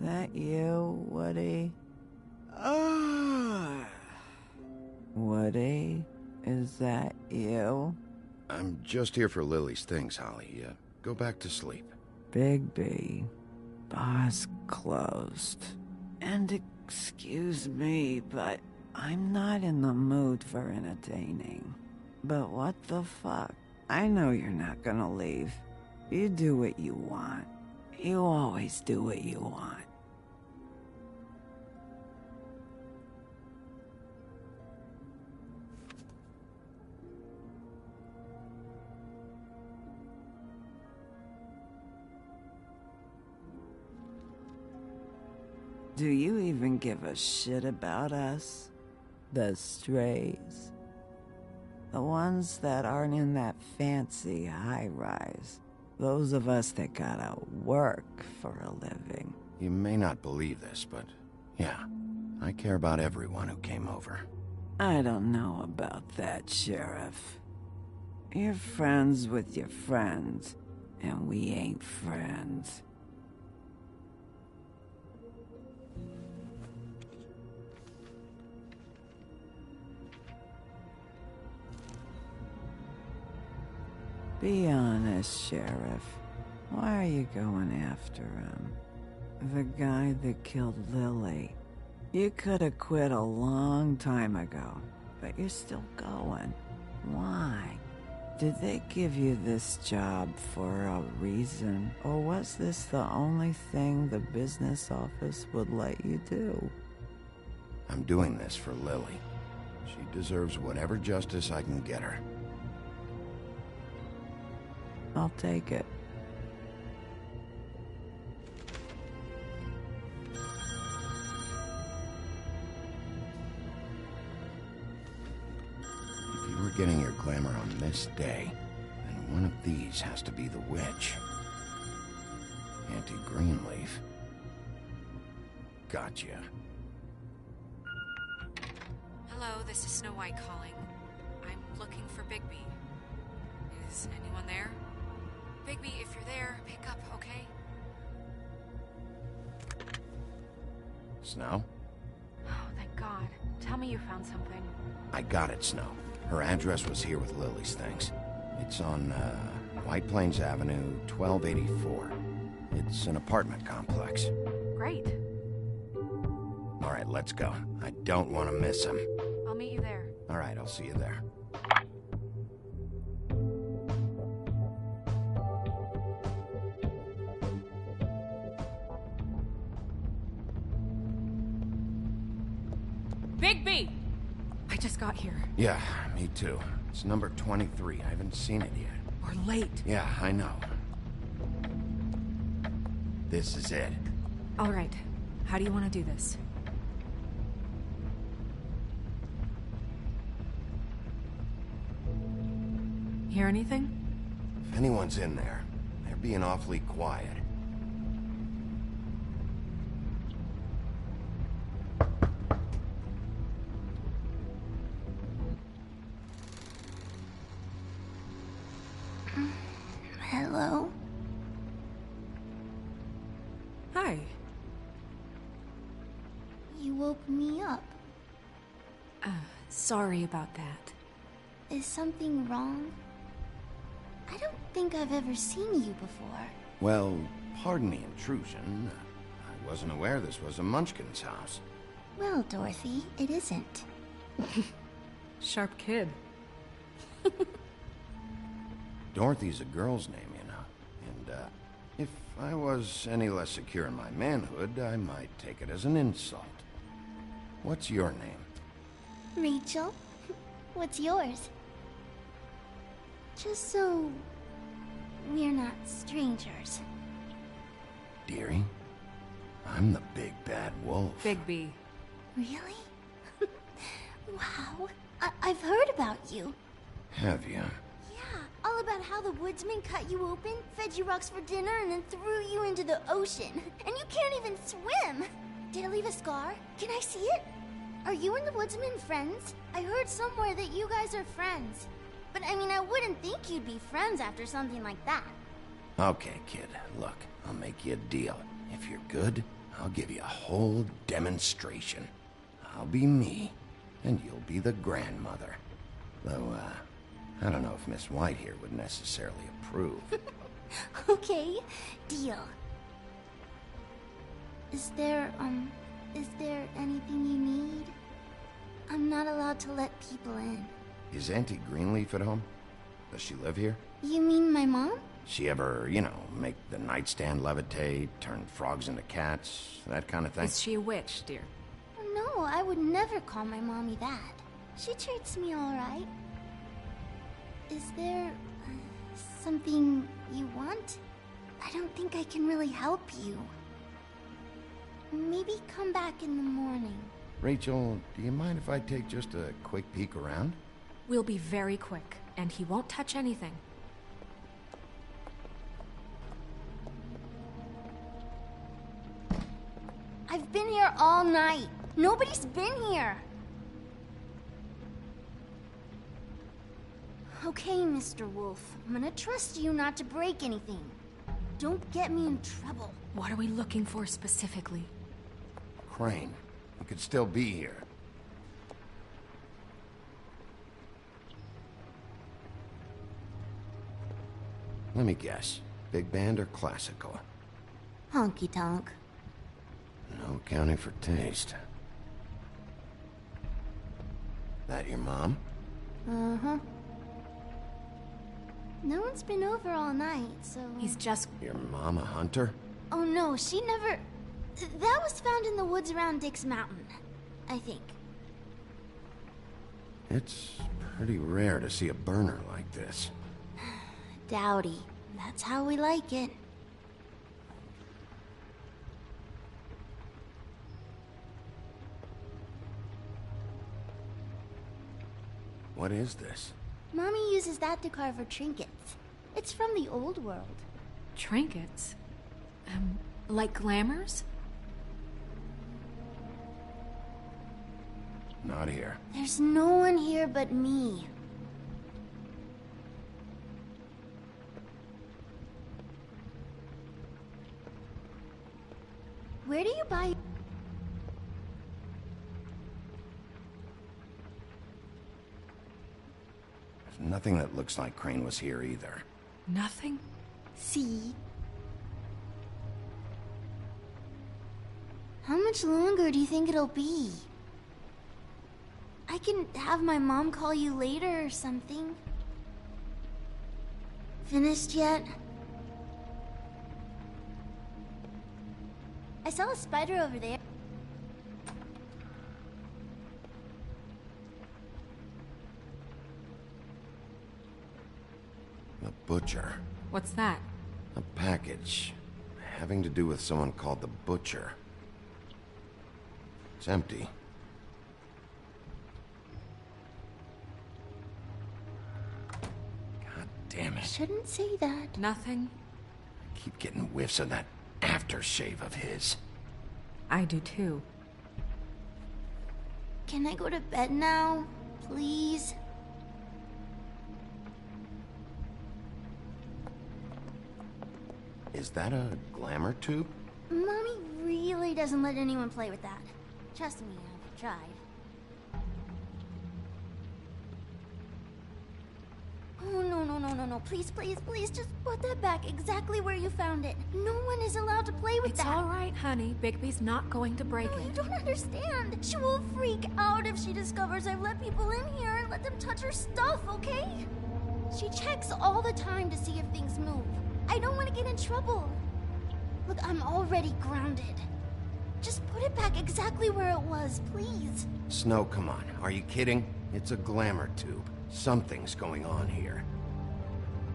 That you, Woody? Woody? Is that you? I'm just here for Lily's things, Holly. Go back to sleep. Bigby. Bar's closed. And excuse me, but I'm not in the mood for entertaining. But what the fuck? I know you're not gonna leave. You do what you want. You always do what you want. Do you even give a shit about us? The strays? The ones that aren't in that fancy high-rise. Those of us that gotta work for a living. You may not believe this, but yeah, I care about everyone who came over. I don't know about that, Sheriff. You're friends with your friends, and we ain't friends. Be honest, Sheriff. Why are you going after him? The guy that killed Lily. You could have quit a long time ago, but you're still going. Why? Did they give you this job for a reason? Or was this the only thing the business office would let you do? I'm doing this for Lily. She deserves whatever justice I can get her. I'll take it. If you were getting your glamour on this day, then one of these has to be the witch. Auntie Greenleaf. Gotcha. Hello, this is Snow White calling. I'm looking for Bigby. Is anyone there? Bigby, if you're there, pick up, okay? Snow? Oh, thank God. Tell me you found something. I got it, Snow. Her address was here with Lily's things. It's on, White Plains Avenue, 1284. It's an apartment complex. Great. All right, let's go. I don't want to miss him. I'll meet you there. All right, I'll see you there. Bigby! I just got here. Yeah, me too. It's number 23. I haven't seen it yet. We're late. Yeah, I know. This is it. All right. How do you want to do this? Hear anything? If anyone's in there, they're being awfully quiet. Hello? Hi. You woke me up. Sorry about that. Is something wrong? I don't think I've ever seen you before. Well, pardon the intrusion. I wasn't aware this was a Munchkin's house. Well, Dorothy, it isn't. Sharp kid. Dorothy's a girl's name, you know. And, if I was any less secure in my manhood, I might take it as an insult. What's your name? Rachel? What's yours? Just so we're not strangers. Dearie? I'm the big bad wolf. Bigby. Really? Wow. I've heard about you. Have you? Yeah, all about how the woodsman cut you open, fed you rocks for dinner, and then threw you into the ocean. And you can't even swim! Did it leave a scar? Can I see it? Are you and the woodsman friends? I heard somewhere that you guys are friends. But I mean, I wouldn't think you'd be friends after something like that. Okay, kid. Look, I'll make you a deal. If you're good, I'll give you a whole demonstration. I'll be me, and you'll be the grandmother. Though, I don't know if Miss White here would necessarily approve. Okay, deal. Is there anything you need? I'm not allowed to let people in. Is Auntie Greenleaf at home? Does she live here? You mean my mom? She ever, make the nightstand levitate, turn frogs into cats, that kind of thing? Is she a witch, dear? No, I would never call my mommy that. She treats me all right. Is there something you want? I don't think I can really help you. Maybe come back in the morning. Rachel, do you mind if I take just a quick peek around? We'll be very quick, and he won't touch anything. I've been here all night. Nobody's been here. Okay, Mr. Wolf. I'm gonna trust you not to break anything. Don't get me in trouble. What are we looking for specifically? Crane. He could still be here. Let me guess. Big band or classical? Honky tonk. No accounting for taste. That your mom? Uh-huh. No one's been over all night, so... He's just... Your mom a hunter? Oh no, she never... That was found in the woods around Dick's Mountain, I think. It's pretty rare to see a burner like this. Dowdy. That's how we like it. What is this? Mommy uses that to carve her trinkets. It's from the old world. Trinkets? Like glamours? Not here. There's no one here but me. Where do you buy... There's nothing that looks like Crane was here either. Nothing? See? How much longer do you think it'll be? I can have my mom call you later or something. Finished yet? I saw a spider over there. The Butcher. What's that? A package. Having to do with someone called the Butcher. It's empty. God damn it. Shouldn't say that. Nothing. I keep getting whiffs of that aftershave of his. I do too. Can I go to bed now? Please? Is that a glamour tube? Mommy really doesn't let anyone play with that. Trust me, I've tried. Oh, no. Please, just put that back exactly where you found it. No one is allowed to play with that. It's all right, honey. Bigby's not going to break No, it. you don't understand. She will freak out if she discovers I've let people in here and let them touch her stuff, okay? She checks all the time to see if things move. I don't want to get in trouble. Look, I'm already grounded. Just put it back exactly where it was, please. Snow, come on. Are you kidding? It's a glamour tube. Something's going on here.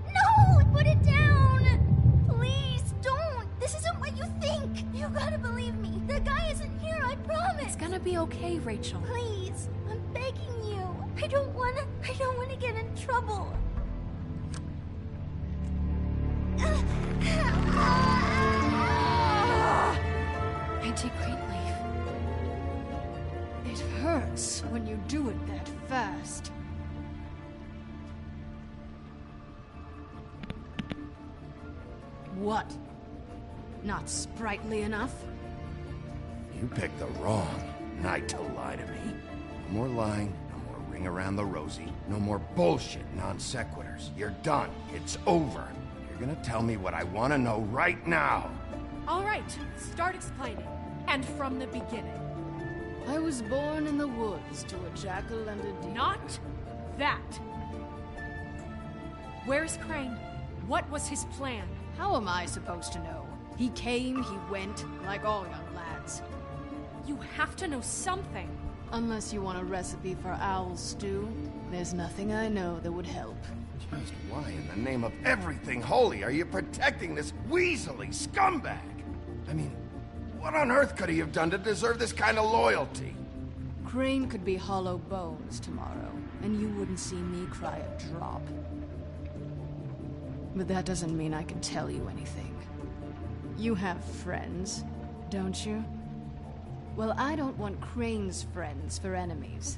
No! Put it down! Please, don't! This isn't what you think! You gotta believe me. The guy isn't here, I promise! It's gonna be okay, Rachel. Please, I'm begging you. I don't wanna get in trouble. Anti-green leaf. It hurts when you do it that fast. What? Not sprightly enough? You picked the wrong night to lie to me. No more lying, no more ring around the rosy, no more bullshit non sequiturs. You're done. It's over. You're gonna tell me what I want to know right now. All right, start explaining. And from the beginning. I was born in the woods to a jackal and a deer. Not that. Where's Crane? What was his plan? How am I supposed to know? He came, he went, like all young lads. You have to know something. Unless you want a recipe for owl stew, there's nothing I know that would help. Just why in the name of everything holy are you protecting this weaselly scumbag? I mean, what on earth could he have done to deserve this kind of loyalty? Crane could be hollow bones tomorrow, and you wouldn't see me cry a drop. But that doesn't mean I can tell you anything. You have friends, don't you? Well, I don't want Crane's friends for enemies.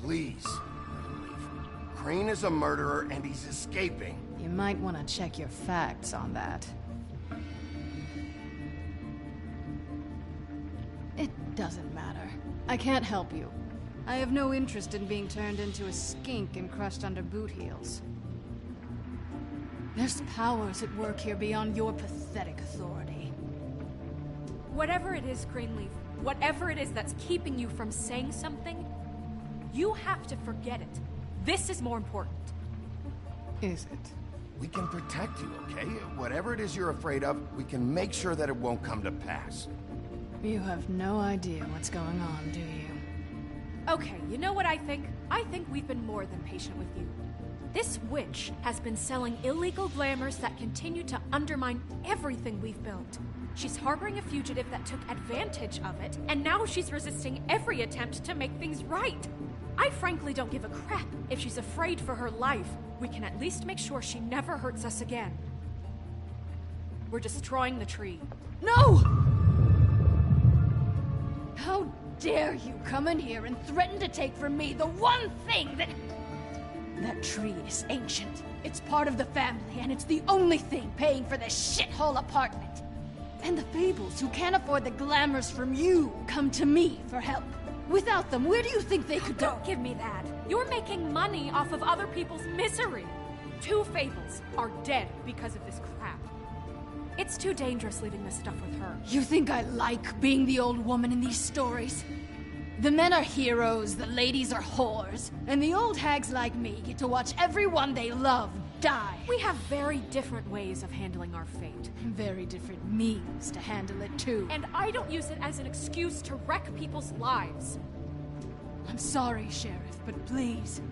Please, Crane is a murderer and he's escaping. You might want to check your facts on that. It doesn't matter. I can't help you. I have no interest in being turned into a skink and crushed under boot heels. There's powers at work here beyond your pathetic authority. Whatever it is, Greenleaf, whatever it is that's keeping you from saying something, you have to forget it. This is more important. Is it? We can protect you, okay? Whatever it is you're afraid of, we can make sure that it won't come to pass. You have no idea what's going on, do you? Okay, you know what I think? I think we've been more than patient with you. This witch has been selling illegal glamours that continue to undermine everything we've built. She's harboring a fugitive that took advantage of it, and now she's resisting every attempt to make things right. I frankly don't give a crap if she's afraid for her life. We can at least make sure she never hurts us again. We're destroying the tree. No! How dare you come in here and threaten to take from me the one thing that... That tree is ancient. It's part of the family, and it's the only thing paying for this shithole apartment. And the Fables, who can't afford the glamours from you, come to me for help. Without them, where do you think they could go? Don't give me that. You're making money off of other people's misery. 2 Fables are dead because of this crap. It's too dangerous leaving this stuff with her. You think I like being the old woman in these stories? The men are heroes, the ladies are whores, and the old hags like me get to watch everyone they love die. We have very different ways of handling our fate. Very different means to handle it, too. And I don't use it as an excuse to wreck people's lives. I'm sorry, Sheriff, but please,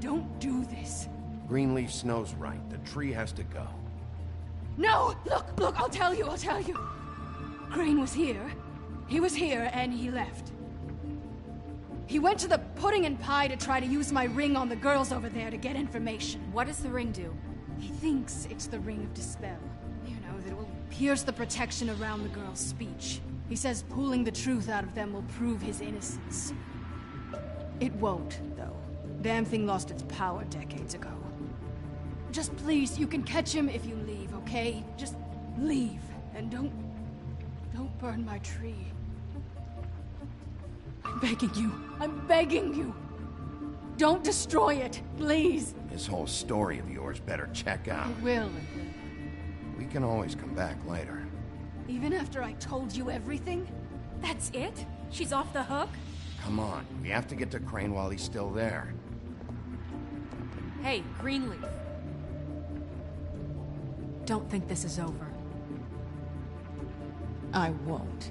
don't do this. Greenleaf Snow's right. The tree has to go. No! Look, I'll tell you. Crane was here. He was here, and he left. He went to the pudding and pie to try to use my ring on the girls over there to get information. What does the ring do? He thinks it's the Ring of Dispel. You know, that it will pierce the protection around the girls' speech. He says pulling the truth out of them will prove his innocence. It won't, though. Damn thing lost its power decades ago. Just please, you can catch him if you leave, okay? Just leave, and don't burn my tree. I'm begging you. Don't destroy it, please. This whole story of yours better check out. It will. We can always come back later. Even after I told you everything? That's it? She's off the hook? Come on, we have to get to Crane while he's still there. Hey, Greenleaf. Don't think this is over. I won't.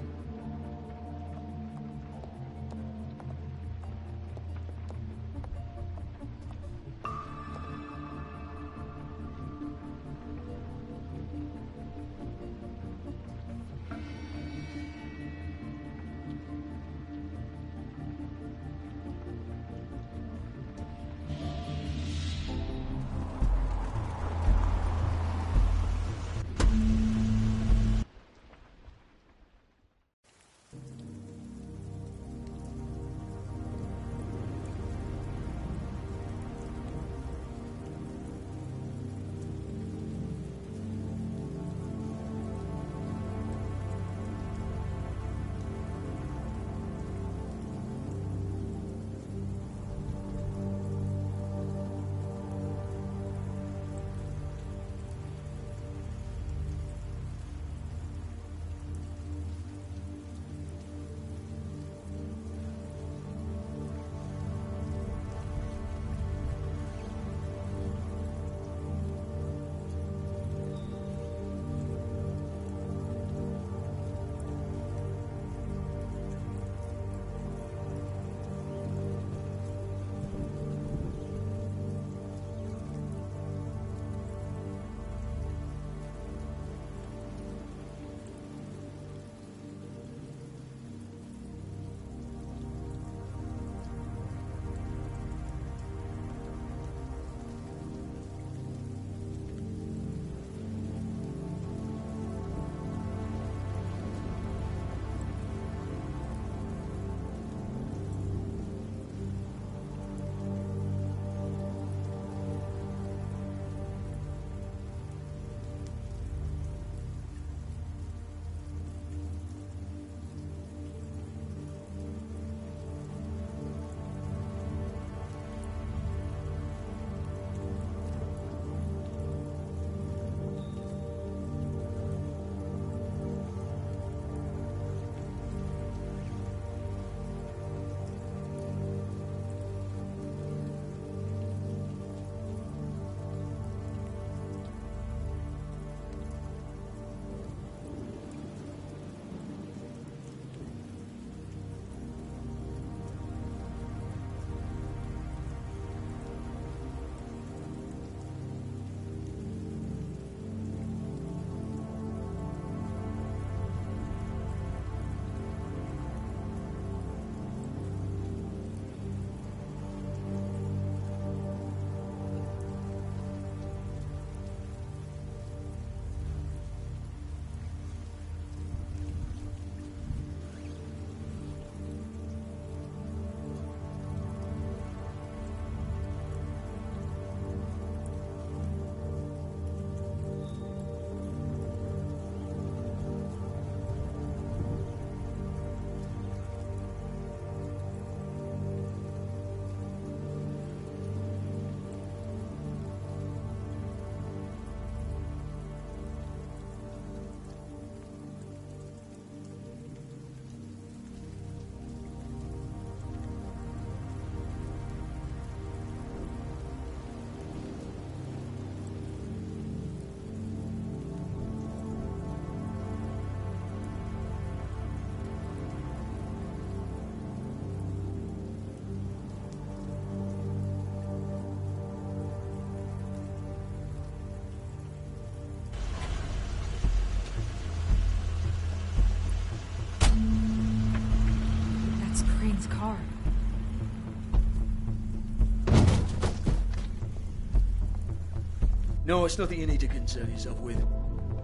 No, it's nothing you need to concern yourself with.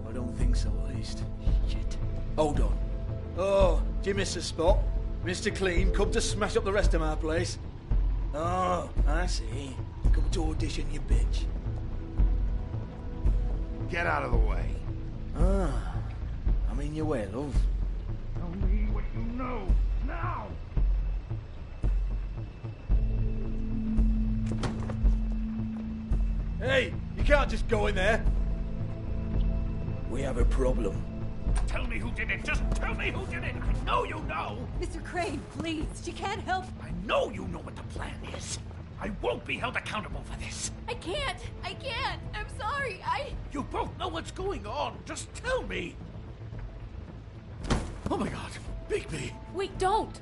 I don't think so, at least. Shit. Hold on. Oh, do you miss a spot? Mr. Clean, come to smash up the rest of my place. Oh, I see. Come to audition, you bitch. Get out of the way. Ah, I'm in your way, love. Tell me what you know, now! Hey, you can't just go in there. We have a problem. Tell me who did it. Just tell me who did it. I know you know. Mr. Crane, please. She can't help. I know you know what the plan is. I won't be held accountable for this. I can't. I'm sorry. You both know what's going on. Just tell me. Oh my God, Bigby. Wait, don't.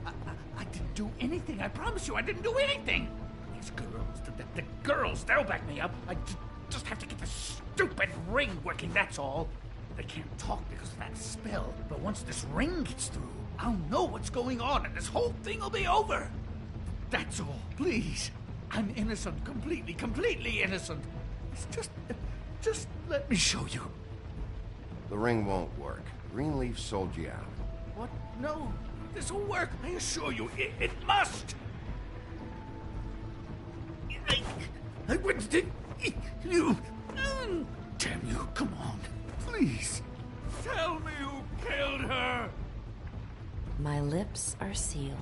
I didn't do anything. I promise you, I didn't do anything. These girls, the girls, they'll back me up. I just have to get the stupid ring working, that's all. They can't talk because of that spell, but once this ring gets through, I'll know what's going on and this whole thing will be over. That's all, please. I'm innocent, completely innocent. It's just let me show you. The ring won't work. Greenleaf sold you out. What? No, this will work. I assure you, it must. I wouldn't think you. Damn you! Come on, please. Tell me who killed her. My lips are sealed.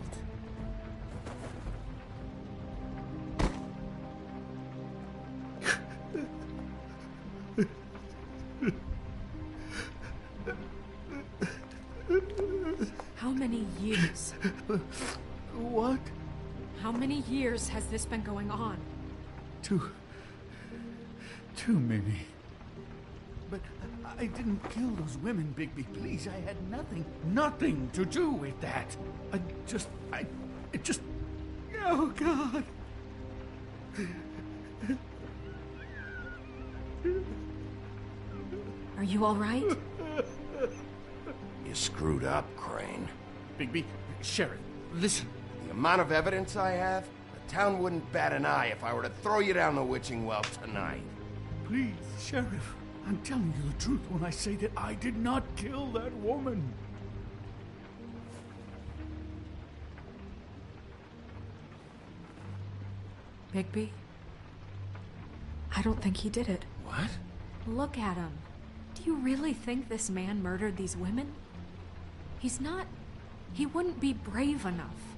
How many years? What? How many years has this been going on? Too many. But I didn't kill those women, Bigby. Please, I had nothing to do with that. It just... Oh, God. Are you all right? You screwed up, Crane. Bigby, Sheriff, listen. The amount of evidence I have, the town wouldn't bat an eye if I were to throw you down the witching well tonight. Please, Sheriff, I'm telling you the truth when I say that I did not kill that woman. Bigby? I don't think he did it. What? Look at him. Do you really think this man murdered these women? He's not... He wouldn't be brave enough.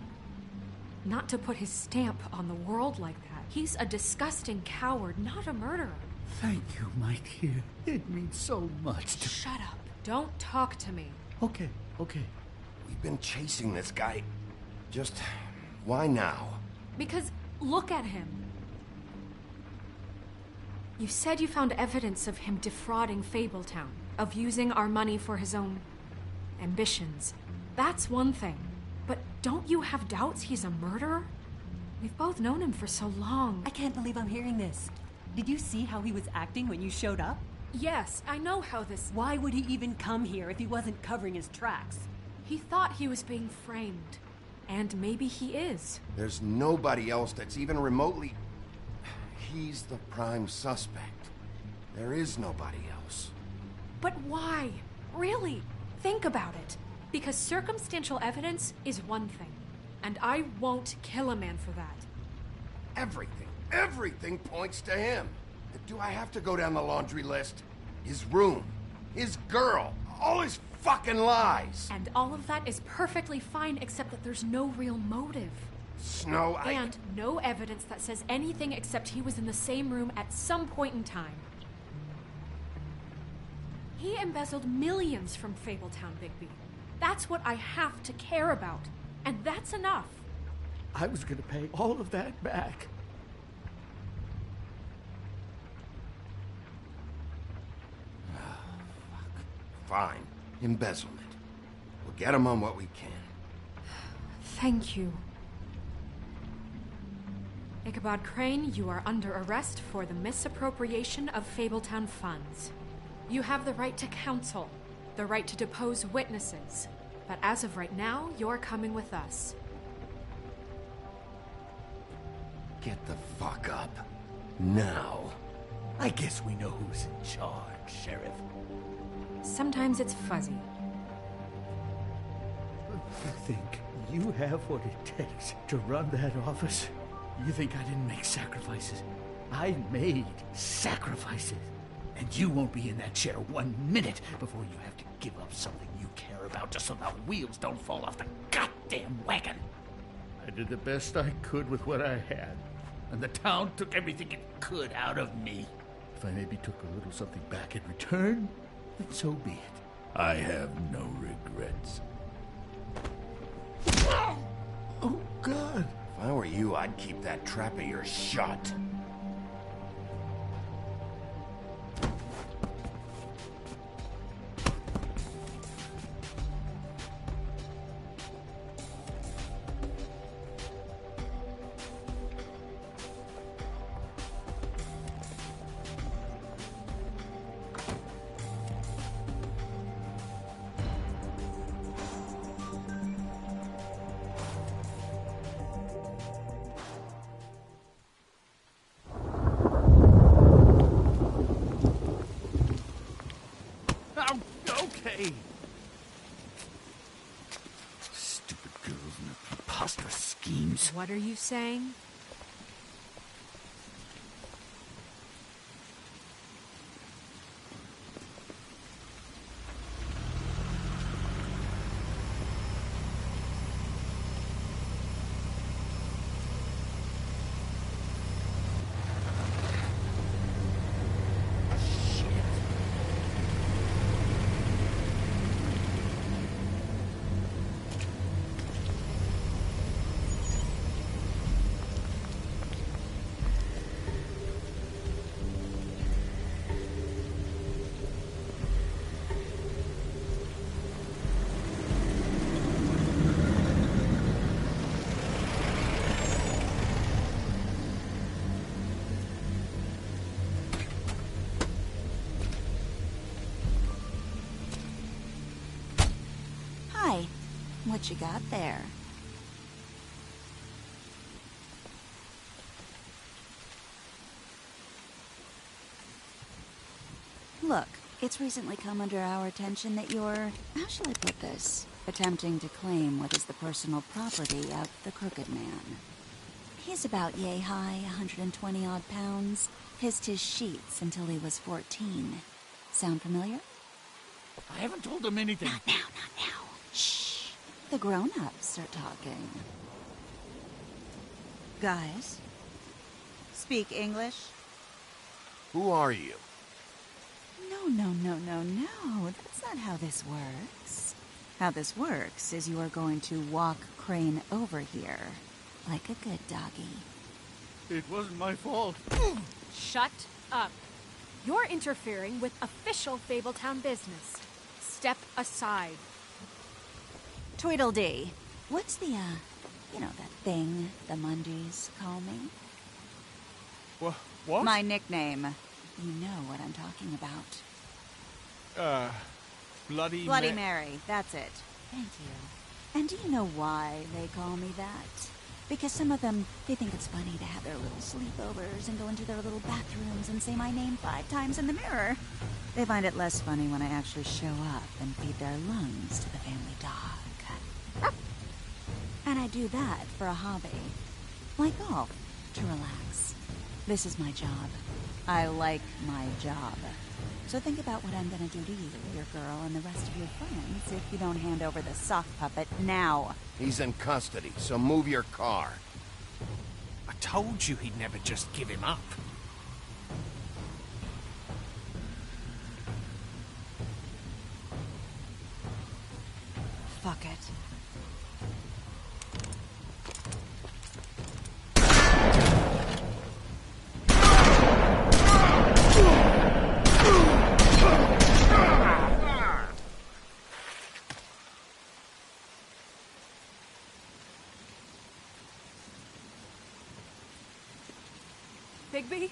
Not to put his stamp on the world like that. He's a disgusting coward, not a murderer. Thank you, my dear. It means so much to... Shut up. Don't talk to me. Okay. We've been chasing this guy. Just... why now? Because look at him. You said you found evidence of him defrauding Fabletown, of using our money for his own ambitions. That's one thing. But don't you have doubts he's a murderer? We've both known him for so long. I can't believe I'm hearing this. Did you see how he was acting when you showed up? Yes, I know how this... Why would he even come here if he wasn't covering his tracks? He thought he was being framed. And maybe he is. There's nobody else that's even remotely... He's the prime suspect. There is nobody else. But why? Really? Think about it. Because circumstantial evidence is one thing. And I won't kill a man for that. Everything points to him. Do I have to go down the laundry list? His room, his girl, all his fucking lies. And all of that is perfectly fine, except that there's no real motive. Snow, And no evidence that says anything except he was in the same room at some point in time. He embezzled millions from Fabletown, Bigby. That's what I have to care about. And that's enough. I was gonna pay all of that back. Fine. Embezzlement. We'll get him on what we can. Thank you. Ichabod Crane, you are under arrest for the misappropriation of Fabletown funds. You have the right to counsel, the right to depose witnesses, but as of right now, you're coming with us. Get the fuck up. Now. I guess we know who's in charge, Sheriff. Sometimes it's fuzzy. You think you have what it takes to run that office? You think I didn't make sacrifices? I made sacrifices. And you won't be in that chair 1 minute before you have to give up something you care about just so the wheels don't fall off the goddamn wagon. I did the best I could with what I had, and the town took everything it could out of me. If I maybe took a little something back in return, then so be it. I have no regrets. Oh, God. If I were you, I'd keep that trap of yours shut. Okay. Stupid girls and their preposterous schemes. What are you saying? What you got there? Look, it's recently come under our attention that you're, how shall I put this, attempting to claim what is the personal property of the Crooked Man. He's about yay high, 120 odd pounds, pissed his sheets until he was 14. Sound familiar? I haven't told him anything. Not now, not now. Shh. The grown-ups are talking. Guys, speak English? Who are you? No. That's not how this works. How this works is you are going to walk Crane over here, like a good doggy. It wasn't my fault. Shut up. You're interfering with official Fabletown business. Step aside. Tweedledee. What's the, you know, that thing the Mundies call me? What? My nickname. You know what I'm talking about. Bloody Mary, that's it. Thank you. And do you know why they call me that? Because some of them, they think it's funny to have their little sleepovers and go into their little bathrooms and say my name 5 times in the mirror. They find it less funny when I actually show up and feed their lungs to the family dog. And I do that for a hobby. Like golf, to relax. This is my job. I like my job. So think about what I'm gonna do to you, your girl, and the rest of your friends if you don't hand over the sock puppet now. He's in custody, so move your car. I told you he'd never just give him up. Fuck it. Bigby?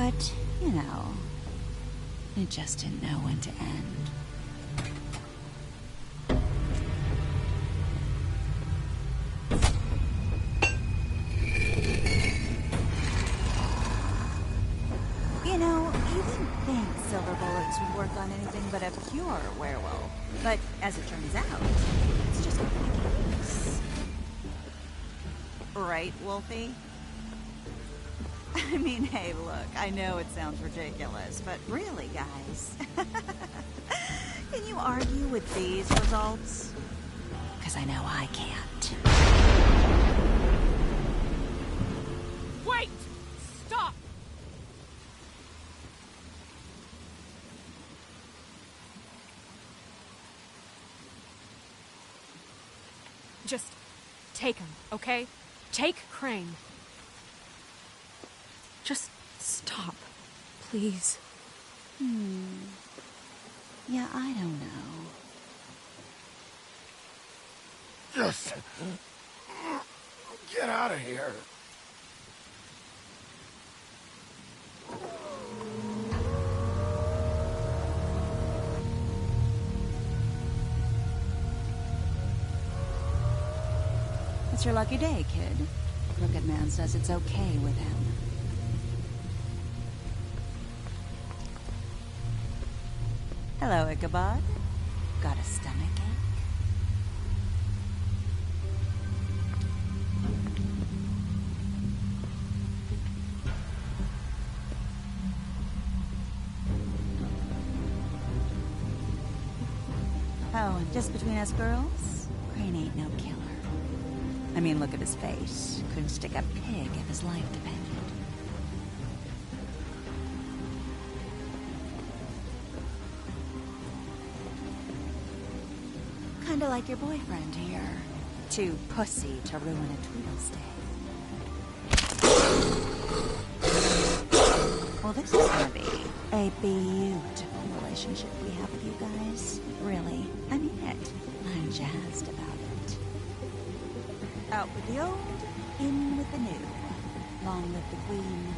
But, you know, it just didn't know when to end. You know, you wouldn't think silver bullets would work on anything but a pure werewolf. But as it turns out, it's just not the case. Right, Wolfie? I mean, hey, look, I know it sounds ridiculous, but really, guys, can you argue with these results? Because I know I can't. Wait! Stop! Just take him, okay? Take Crane. Just stop, please. Yeah, I don't know. Just get out of here. It's your lucky day, kid. Crooked Man says it's okay with him. Hello, Ichabod. Got a stomachache? Oh, and just between us girls, Crane ain't no killer. I mean, look at his face. Couldn't stick a pig if his life depended. Kinda like your boyfriend here. Too pussy to ruin a Tweedle's day. Well, this is gonna be a beautiful relationship we have with you guys. Really, I mean it. I'm jazzed about it. Out with the old, in with the new. Long live the Queen.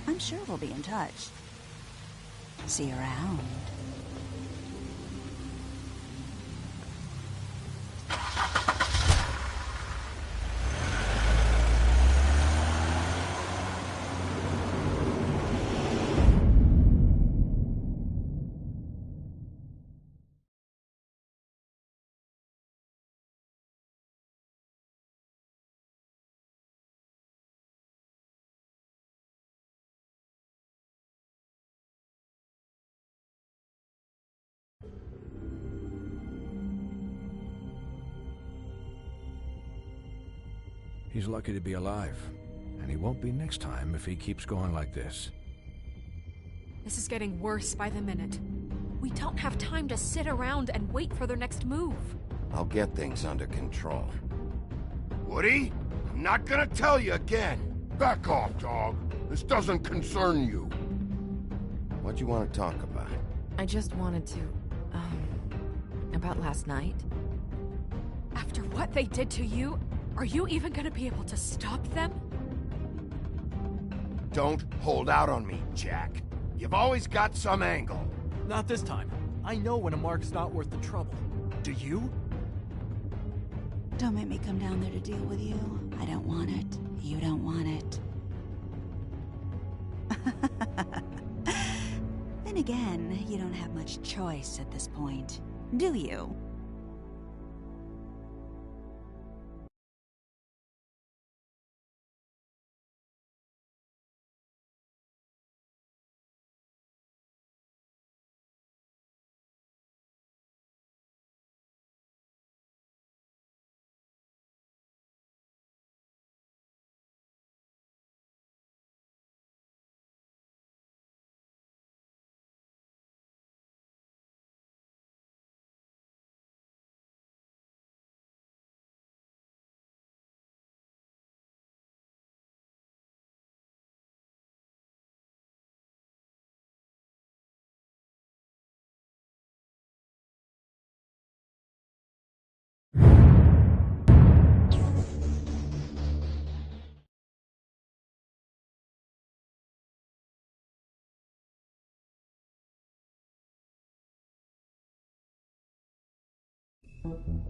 I'm sure we'll be in touch. See you around. He's lucky to be alive. And he won't be next time if he keeps going like this. This is getting worse by the minute. We don't have time to sit around and wait for their next move. I'll get things under control. Woody, I'm not gonna tell you again. Back off, dog. This doesn't concern you. What do you want to talk about? I just wanted to, about last night. After what they did to you, are you even gonna be able to stop them? Don't hold out on me, Jack. You've always got some angle. Not this time. I know when a mark's not worth the trouble. Do you? Don't make me come down there to deal with you. I don't want it. You don't want it. Then again, you don't have much choice at this point, do you? you.